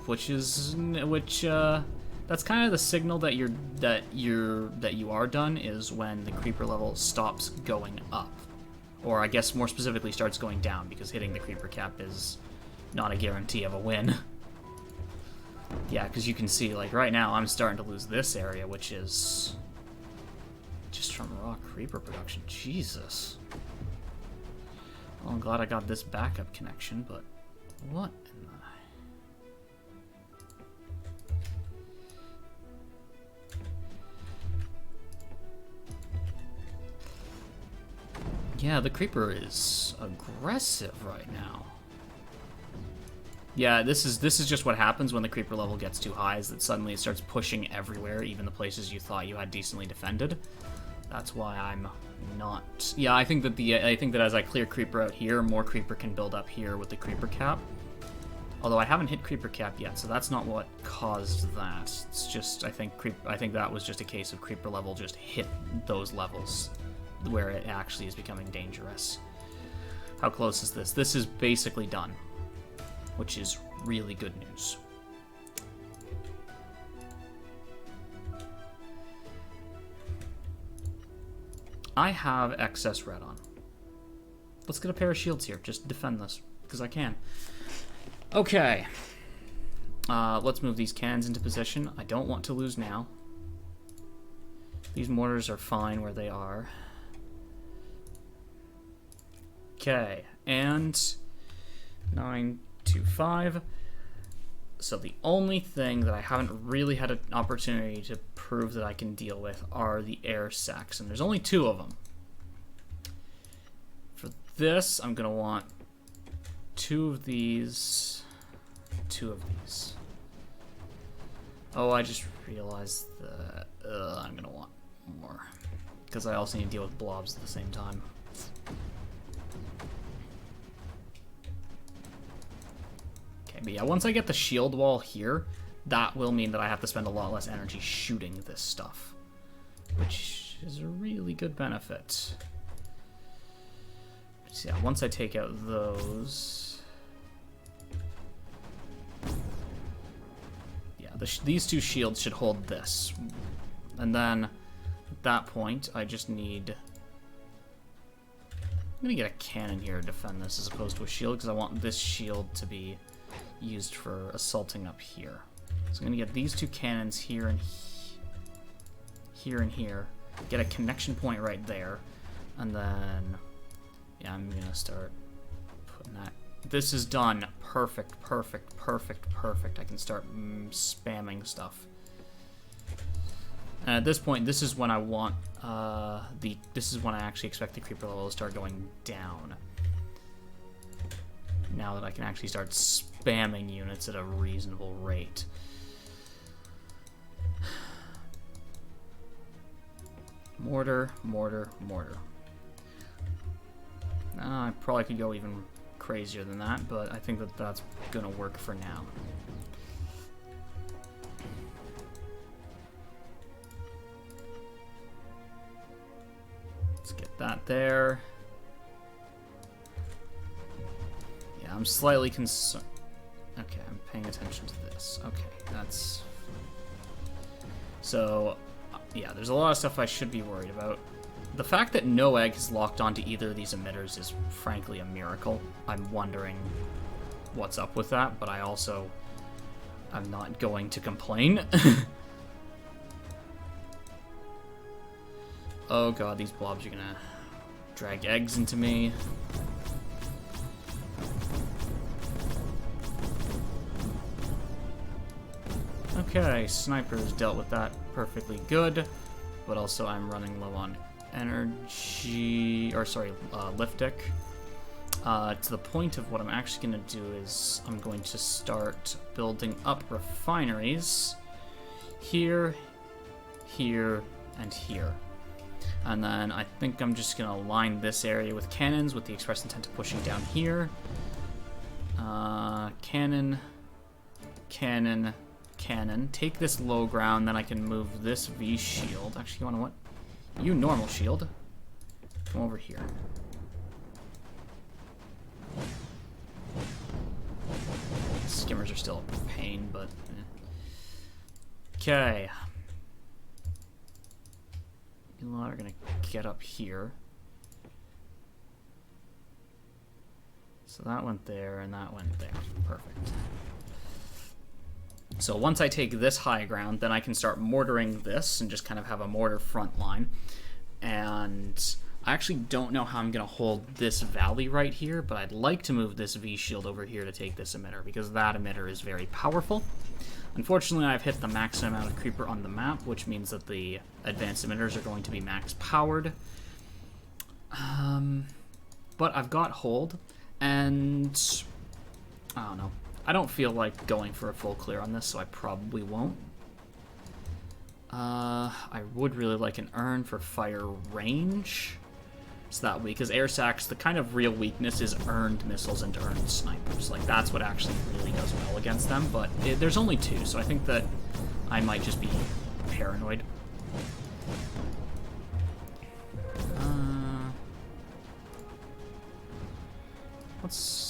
that's kind of the signal that you are done, is when the creeper level stops going up, or I guess more specifically starts going down, because hitting the creeper cap is not a guarantee of a win. Yeah, because you can see, like, right now I'm starting to lose this area, which is just from raw creeper production. Jesus. Well, I'm glad I got this backup connection, but what in the... Yeah, the creeper is aggressive right now. Yeah, this is just what happens when the creeper level gets too high, is that suddenly it starts pushing everywhere, even the places you thought you had decently defended. That's why I'm not... Yeah, I think that as I clear creeper out here, more creeper can build up here with the creeper cap. Although I haven't hit creeper cap yet, so that's not what caused that. It's just, I think that was just a case of creeper level just hit those levels where it actually is becoming dangerous. How close is this? This is basically done, which is really good news. I have excess red on. Let's get a pair of shields here. Just defend this, because I can. Okay. Let's move these cannons into position. I don't want to lose now. These mortars are fine where they are. Okay, and 925. So the only thing that I haven't really had an opportunity to prove that I can deal with are the air sacs, and there's only 2 of them. For this, I'm gonna want 2 of these, 2 of these. Oh, I just realized that I'm gonna want more, because I also need to deal with blobs at the same time. But yeah, once I get the shield wall here, that will mean that I have to spend a lot less energy shooting this stuff, which is a really good benefit. So yeah, once I take out those... Yeah, these two shields should hold this. And then, at that point, I just need... I'm gonna get a cannon here to defend this as opposed to a shield, because I want this shield to be used for assaulting up here. So I'm gonna get these two cannons here and here and here. Get a connection point right there. And then, yeah, I'm gonna start putting that. This is done. Perfect, perfect, perfect, perfect. I can start spamming stuff. And at this point, this is when I want this is when I actually expect the creeper level to start going down. Now that I can actually start spamming units at a reasonable rate. Mortar, mortar, mortar. I probably could go even crazier than that, but I think that that's gonna work for now. Let's get that there. Yeah, I'm slightly concerned. Okay, I'm paying attention to this. Okay, that's... So, yeah, there's a lot of stuff I should be worried about. The fact that no egg is locked onto either of these emitters is frankly a miracle. I'm wondering what's up with that, but I'm not going to complain. Oh god, these blobs are gonna drag eggs into me. Okay, snipers dealt with that perfectly good, but also I'm running low on energy, or sorry, liftic. To the point of what I'm actually going to do is I'm going to start building up refineries here, here, and here. And then I think I'm just going to line this area with cannons with the express intent of pushing down here. Cannon, cannon, cannon. Take this low ground, then I can move this V shield. Actually, you want to what? You normal shield. Come over here. Skimmers are still a pain, but... Okay. You lot are gonna get up here. So that went there, and that went there. Perfect. So once I take this high ground, then I can start mortaring this and just kind of have a mortar front line. And I actually don't know how I'm going to hold this valley right here, but I'd like to move this V shield over here to take this emitter, because that emitter is very powerful. Unfortunately, I've hit the maximum amount of creeper on the map, which means that the advanced emitters are going to be max powered. But I've got hold, and I don't know. I don't feel like going for a full clear on this, so I probably won't. I would really like an urn for fire range. So that way, because air sacs, the kind of real weakness is earned missiles and earned snipers. Like, that's what actually really does well against them, but there's only two, so I think that I might just be paranoid.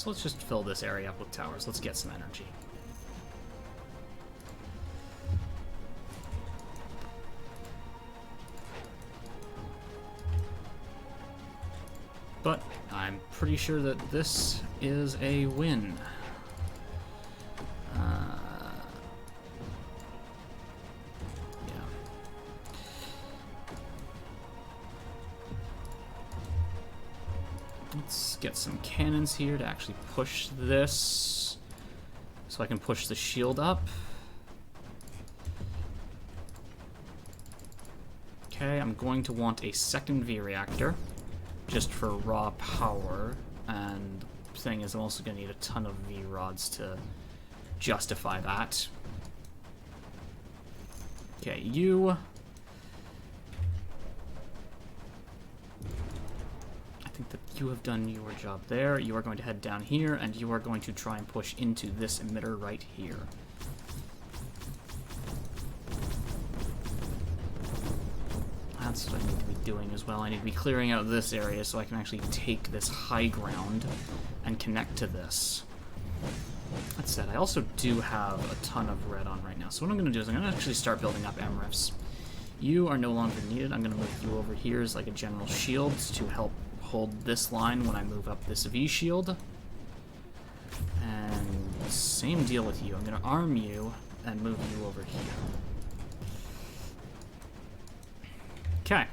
Let's just fill this area up with towers. Let's get some energy. But I'm pretty sure that this is a win. Yeah. Let's get some cannons here to actually push this, so I can push the shield up. Okay, I'm going to want a second V reactor, just for raw power, and the thing is I'm also going to need a ton of V rods to justify that. Okay, you... I think that you have done your job there. You are going to head down here, and you are going to try and push into this emitter right here. That's what I need to be doing as well. I need to be clearing out this area so I can actually take this high ground and connect to this. That said, I also do have a ton of red on right now. So what I'm going to do is I'm going to actually start building up MRIFs. You are no longer needed. I'm going to move you over here as like a general shield to help hold this line when I move up this V shield. And same deal with you. I'm going to arm you and move you over here. Okay.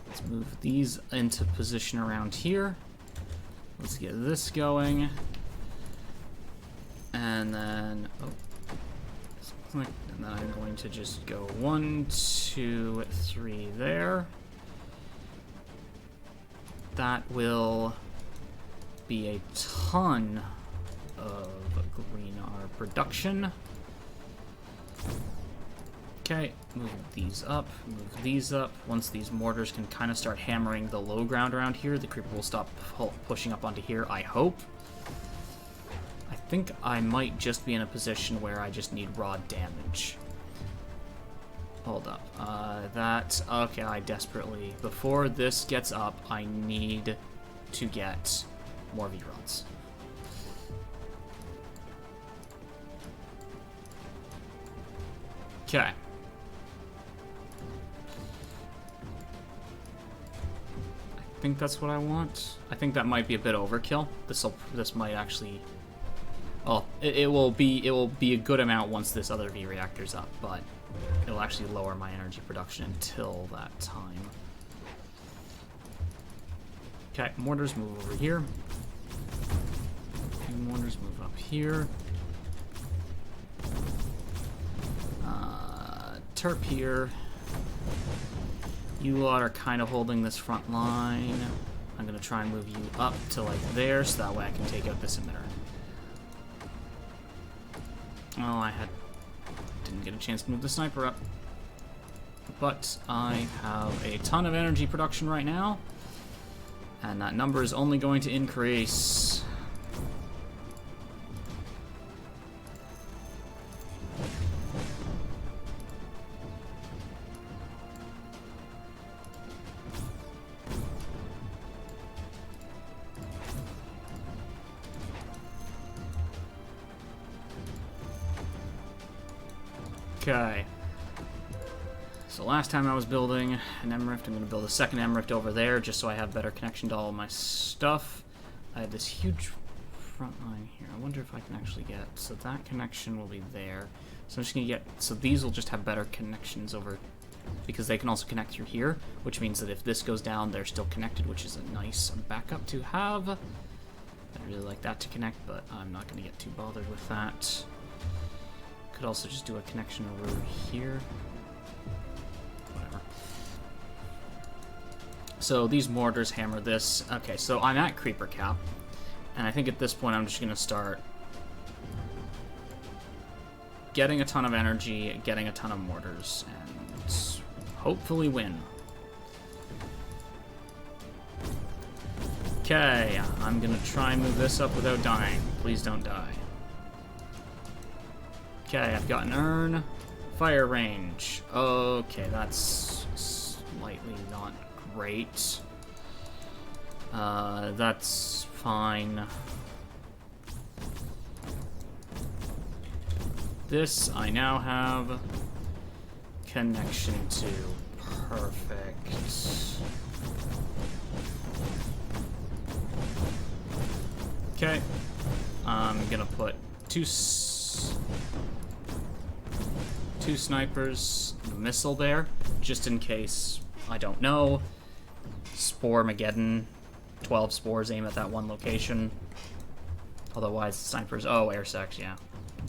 Let's move these into position around here. Let's get this going. And then, and then I'm going to just go 1, 2, 3 there. That will be a ton of green R production. Okay, move these up, move these up. Once these mortars can kind of start hammering the low ground around here, the creeper will stop pushing up onto here, I hope. I think I might just be in a position where I just need raw damage. Hold up. Okay, I desperately... Before this gets up, I need to get more V-rods. Okay. I think that's what I want. I think that might be a bit overkill. This might actually... Well, it will be a good amount once this other V reactor's up, but it'll actually lower my energy production until that time. Okay, mortars move over here. Mortars move up here. Terp here. You lot are kind of holding this front line. I'm gonna try and move you up to like there, so that way I can take out this emitter. Oh, didn't get a chance to move the sniper up. But I have a ton of energy production right now, and that number is only going to increase. Okay. So last time I was building an MRIFT, I'm going to build a second MRIFT over there just so I have better connection to all of my stuff. I have this huge front line here. I wonder if I can actually get... So that connection will be there. So I'm just going to get... So these will just have better connections over... Because they can also connect through here, which means that if this goes down, they're still connected, which is a nice backup to have. I'd really like that to connect, but I'm not going to get too bothered with that. Could also just do a connection over here. Whatever. So these mortars hammer this. Okay, so I'm at creeper cap, and I think at this point I'm just going to start getting a ton of energy, getting a ton of mortars, and hopefully win. Okay, I'm going to try and move this up without dying. Please don't die. Okay, I've got an urn. Fire range. Okay, that's slightly not great. That's fine. This I now have connection to. Perfect. Okay. I'm gonna put two snipers, the missile there, just in case, I don't know. Spore-mageddon, 12 spores aim at that one location. Otherwise, snipers, oh, air sacs, yeah.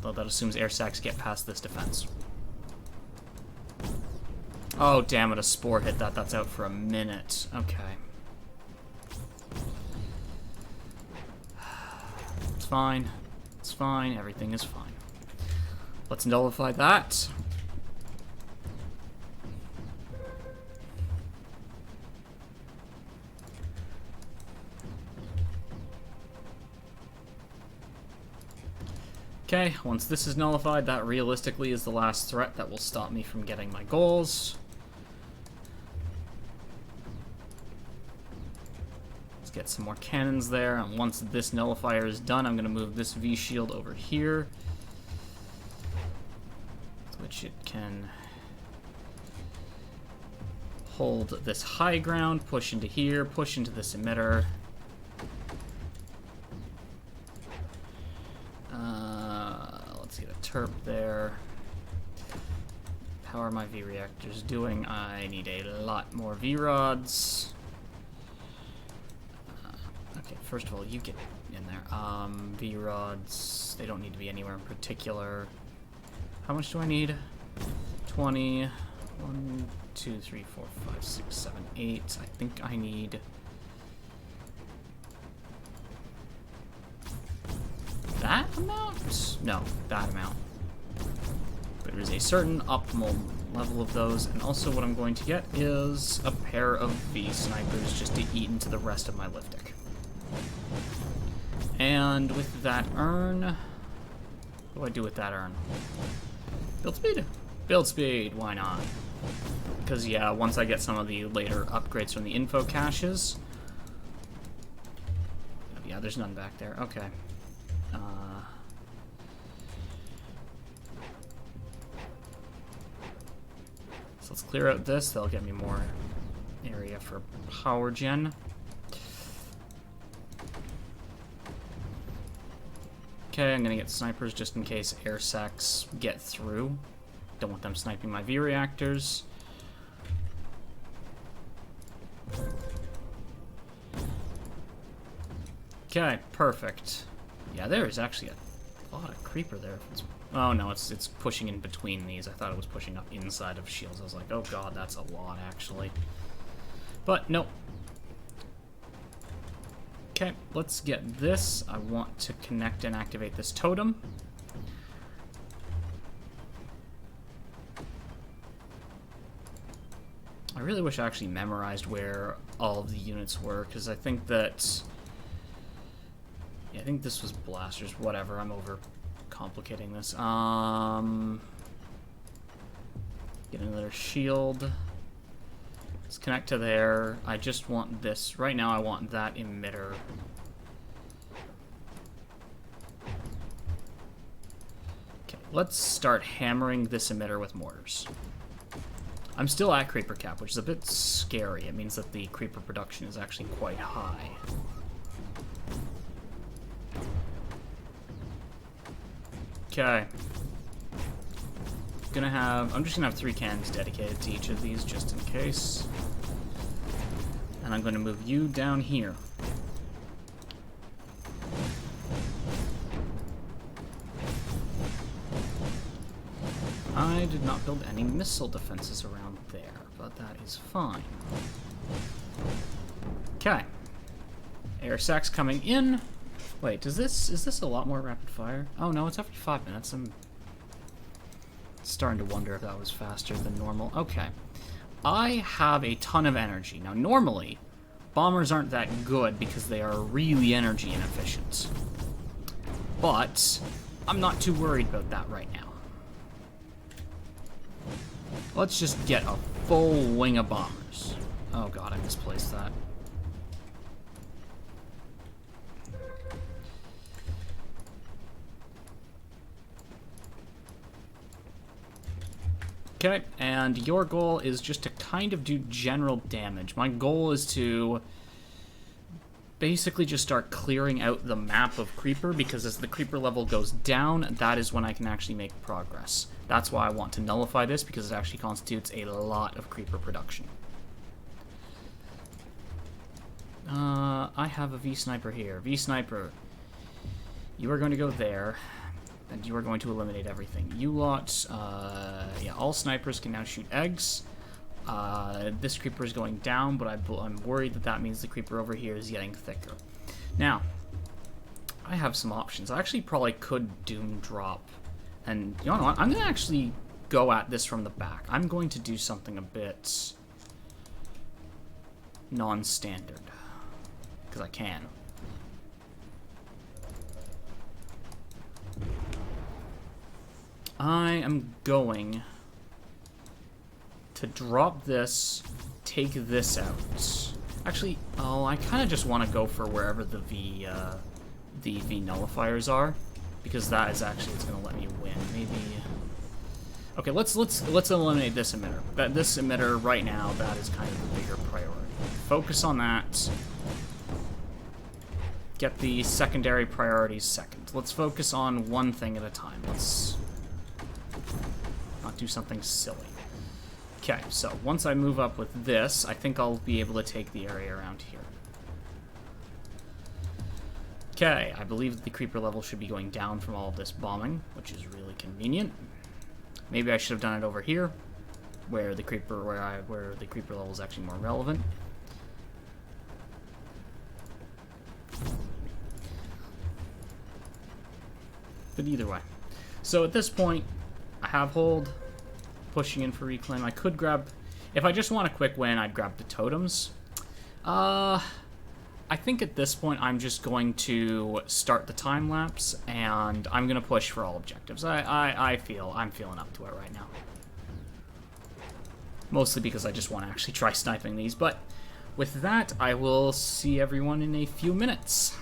Though that assumes air sacs get past this defense. Oh, damn it, a spore hit that, that's out for a minute. Okay. It's fine. It's fine, everything is fine. Let's nullify that. Okay, once this is nullified, that realistically is the last threat that will stop me from getting my goals. Let's get some more cannons there, and once this nullifier is done, I'm going to move this V-shield over here, which it can hold this high ground, push into here, push into this emitter. Let's get a terp there. How are my V-reactors doing? I need a lot more V-rods. Okay, first of all, you get in there. V-rods, they don't need to be anywhere in particular. How much do I need? 20. 1, 2, 3, 4, 5, 6, 7, 8. I think I need... that amount? No, that amount. But there is a certain optimal level of those, and also what I'm going to get is a pair of V-snipers just to eat into the rest of my liftic. And with that urn... what do I do with that urn? Build speed? Build speed, why not? Because, yeah, once I get some of the later upgrades from the info caches... yeah, there's none back there. Okay. So let's clear out this. That'll get me more area for power gen. Okay, I'm gonna get snipers just in case air sacs get through. Don't want them sniping my V-reactors. Okay, perfect. Yeah, there is actually a lot of creeper there. Oh no, it's pushing in between these. I thought it was pushing up inside of shields. I was like, oh god, that's a lot actually. But nope. Okay, let's get this. I want to connect and activate this totem. I really wish I actually memorized where all of the units were, because I think that... yeah, I think this was blasters. Whatever, I'm over complicating this. Get another shield. Let's connect to there. I just want this. Right now I want that emitter. Okay, let's start hammering this emitter with mortars. I'm still at creeper cap, which is a bit scary. It means that the creeper production is actually quite high. Okay. I'm just gonna have 3 cannons dedicated to each of these, just in case. And I'm gonna move you down here. I did not build any missile defenses around there, but that is fine. Okay. Air sacs coming in. Wait, is this a lot more rapid fire? Oh no, it's every 5 minutes. I'm starting to wonder if that was faster than normal. Okay. I have a ton of energy. Now, normally, bombers aren't that good because they are really energy inefficient. But I'm not too worried about that right now. Let's just get a full wing of bombers. Oh god, I misplaced that. Okay, and your goal is just to kind of do general damage. My goal is to basically just start clearing out the map of creeper, because as the creeper level goes down, that is when I can actually make progress. That's why I want to nullify this, because it actually constitutes a lot of creeper production. I have a V-sniper here. V-sniper, you are going to go there. And you are going to eliminate everything. You lot, yeah, all snipers can now shoot eggs. This creeper is going down, but I'm worried that that means the creeper over here is getting thicker. Now, I have some options. I actually probably could doom drop. And you know what? I'm going to actually go at this from the back. I'm going to do something a bit non-standard. Because I can. I am going to drop this, take this out. Actually, oh, I kind of just want to go for wherever the V nullifiers are, because that is actually what's going to let me win. Maybe. Okay, let's eliminate this emitter. This emitter right now, that is kind of the bigger priority. Focus on that. Get the secondary priorities second. Let's focus on one thing at a time. Let's not do something silly. Okay, so once I move up with this, I think I'll be able to take the area around here. Okay, I believe the creeper level should be going down from all of this bombing, which is really convenient. Maybe I should have done it over here, where the creeper level is actually more relevant. But either way. So at this point, I have hold, pushing in for reclaim. I could grab, if I just want a quick win, I'd grab the totems. I think at this point I'm just going to start the time lapse, and I'm gonna push for all objectives. I'm feeling up to it right now. Mostly because I just want to actually try sniping these, but with that, I will see everyone in a few minutes.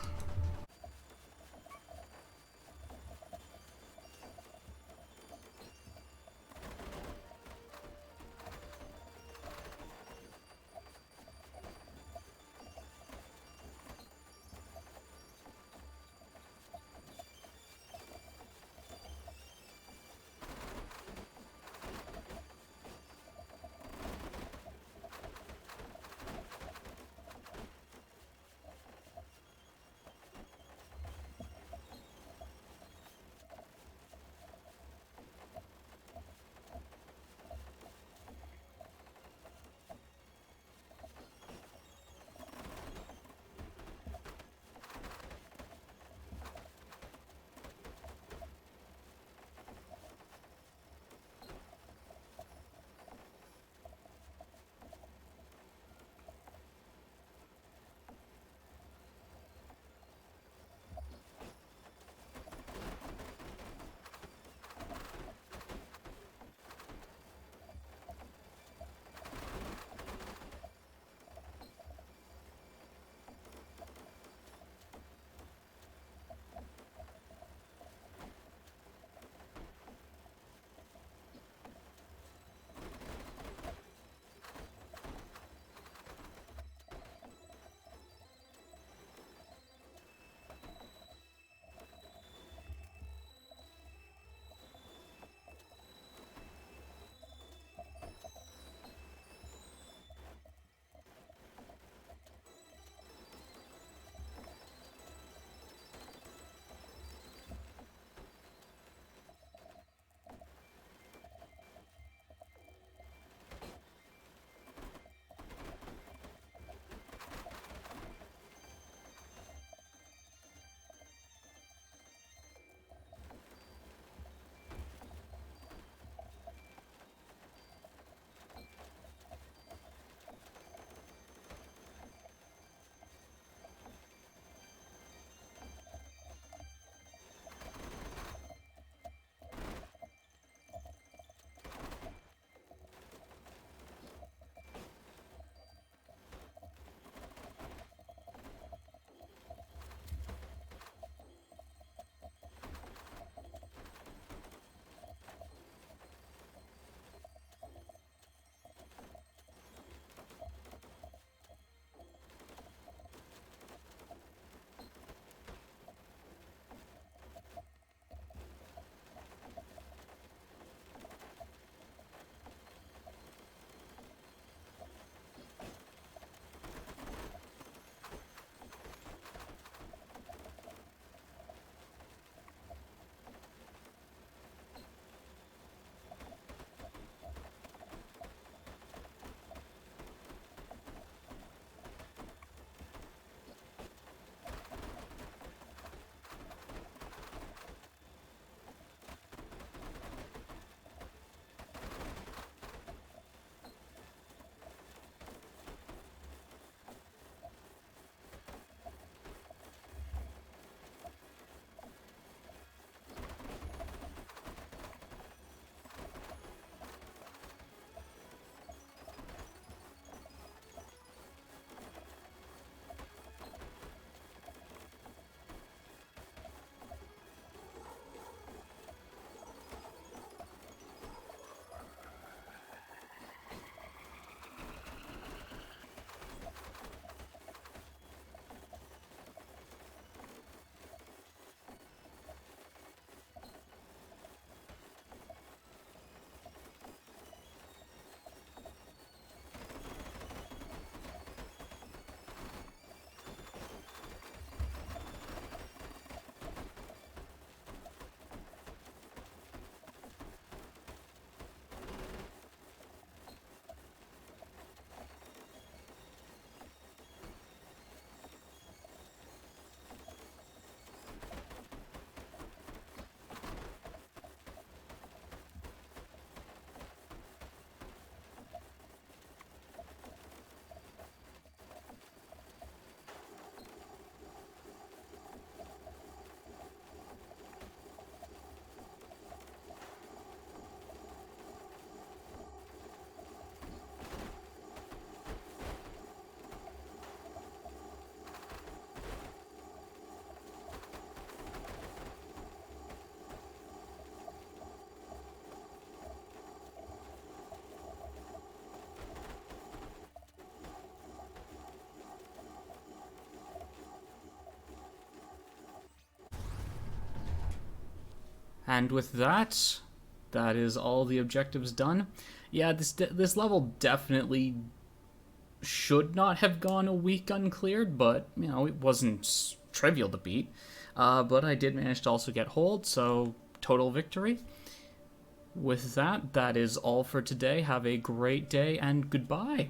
And with that, that is all the objectives done. Yeah, this level definitely should not have gone a week uncleared, but, you know, it wasn't trivial to beat. But I did manage to also get hold, so total victory. With that, that is all for today. Have a great day, and goodbye.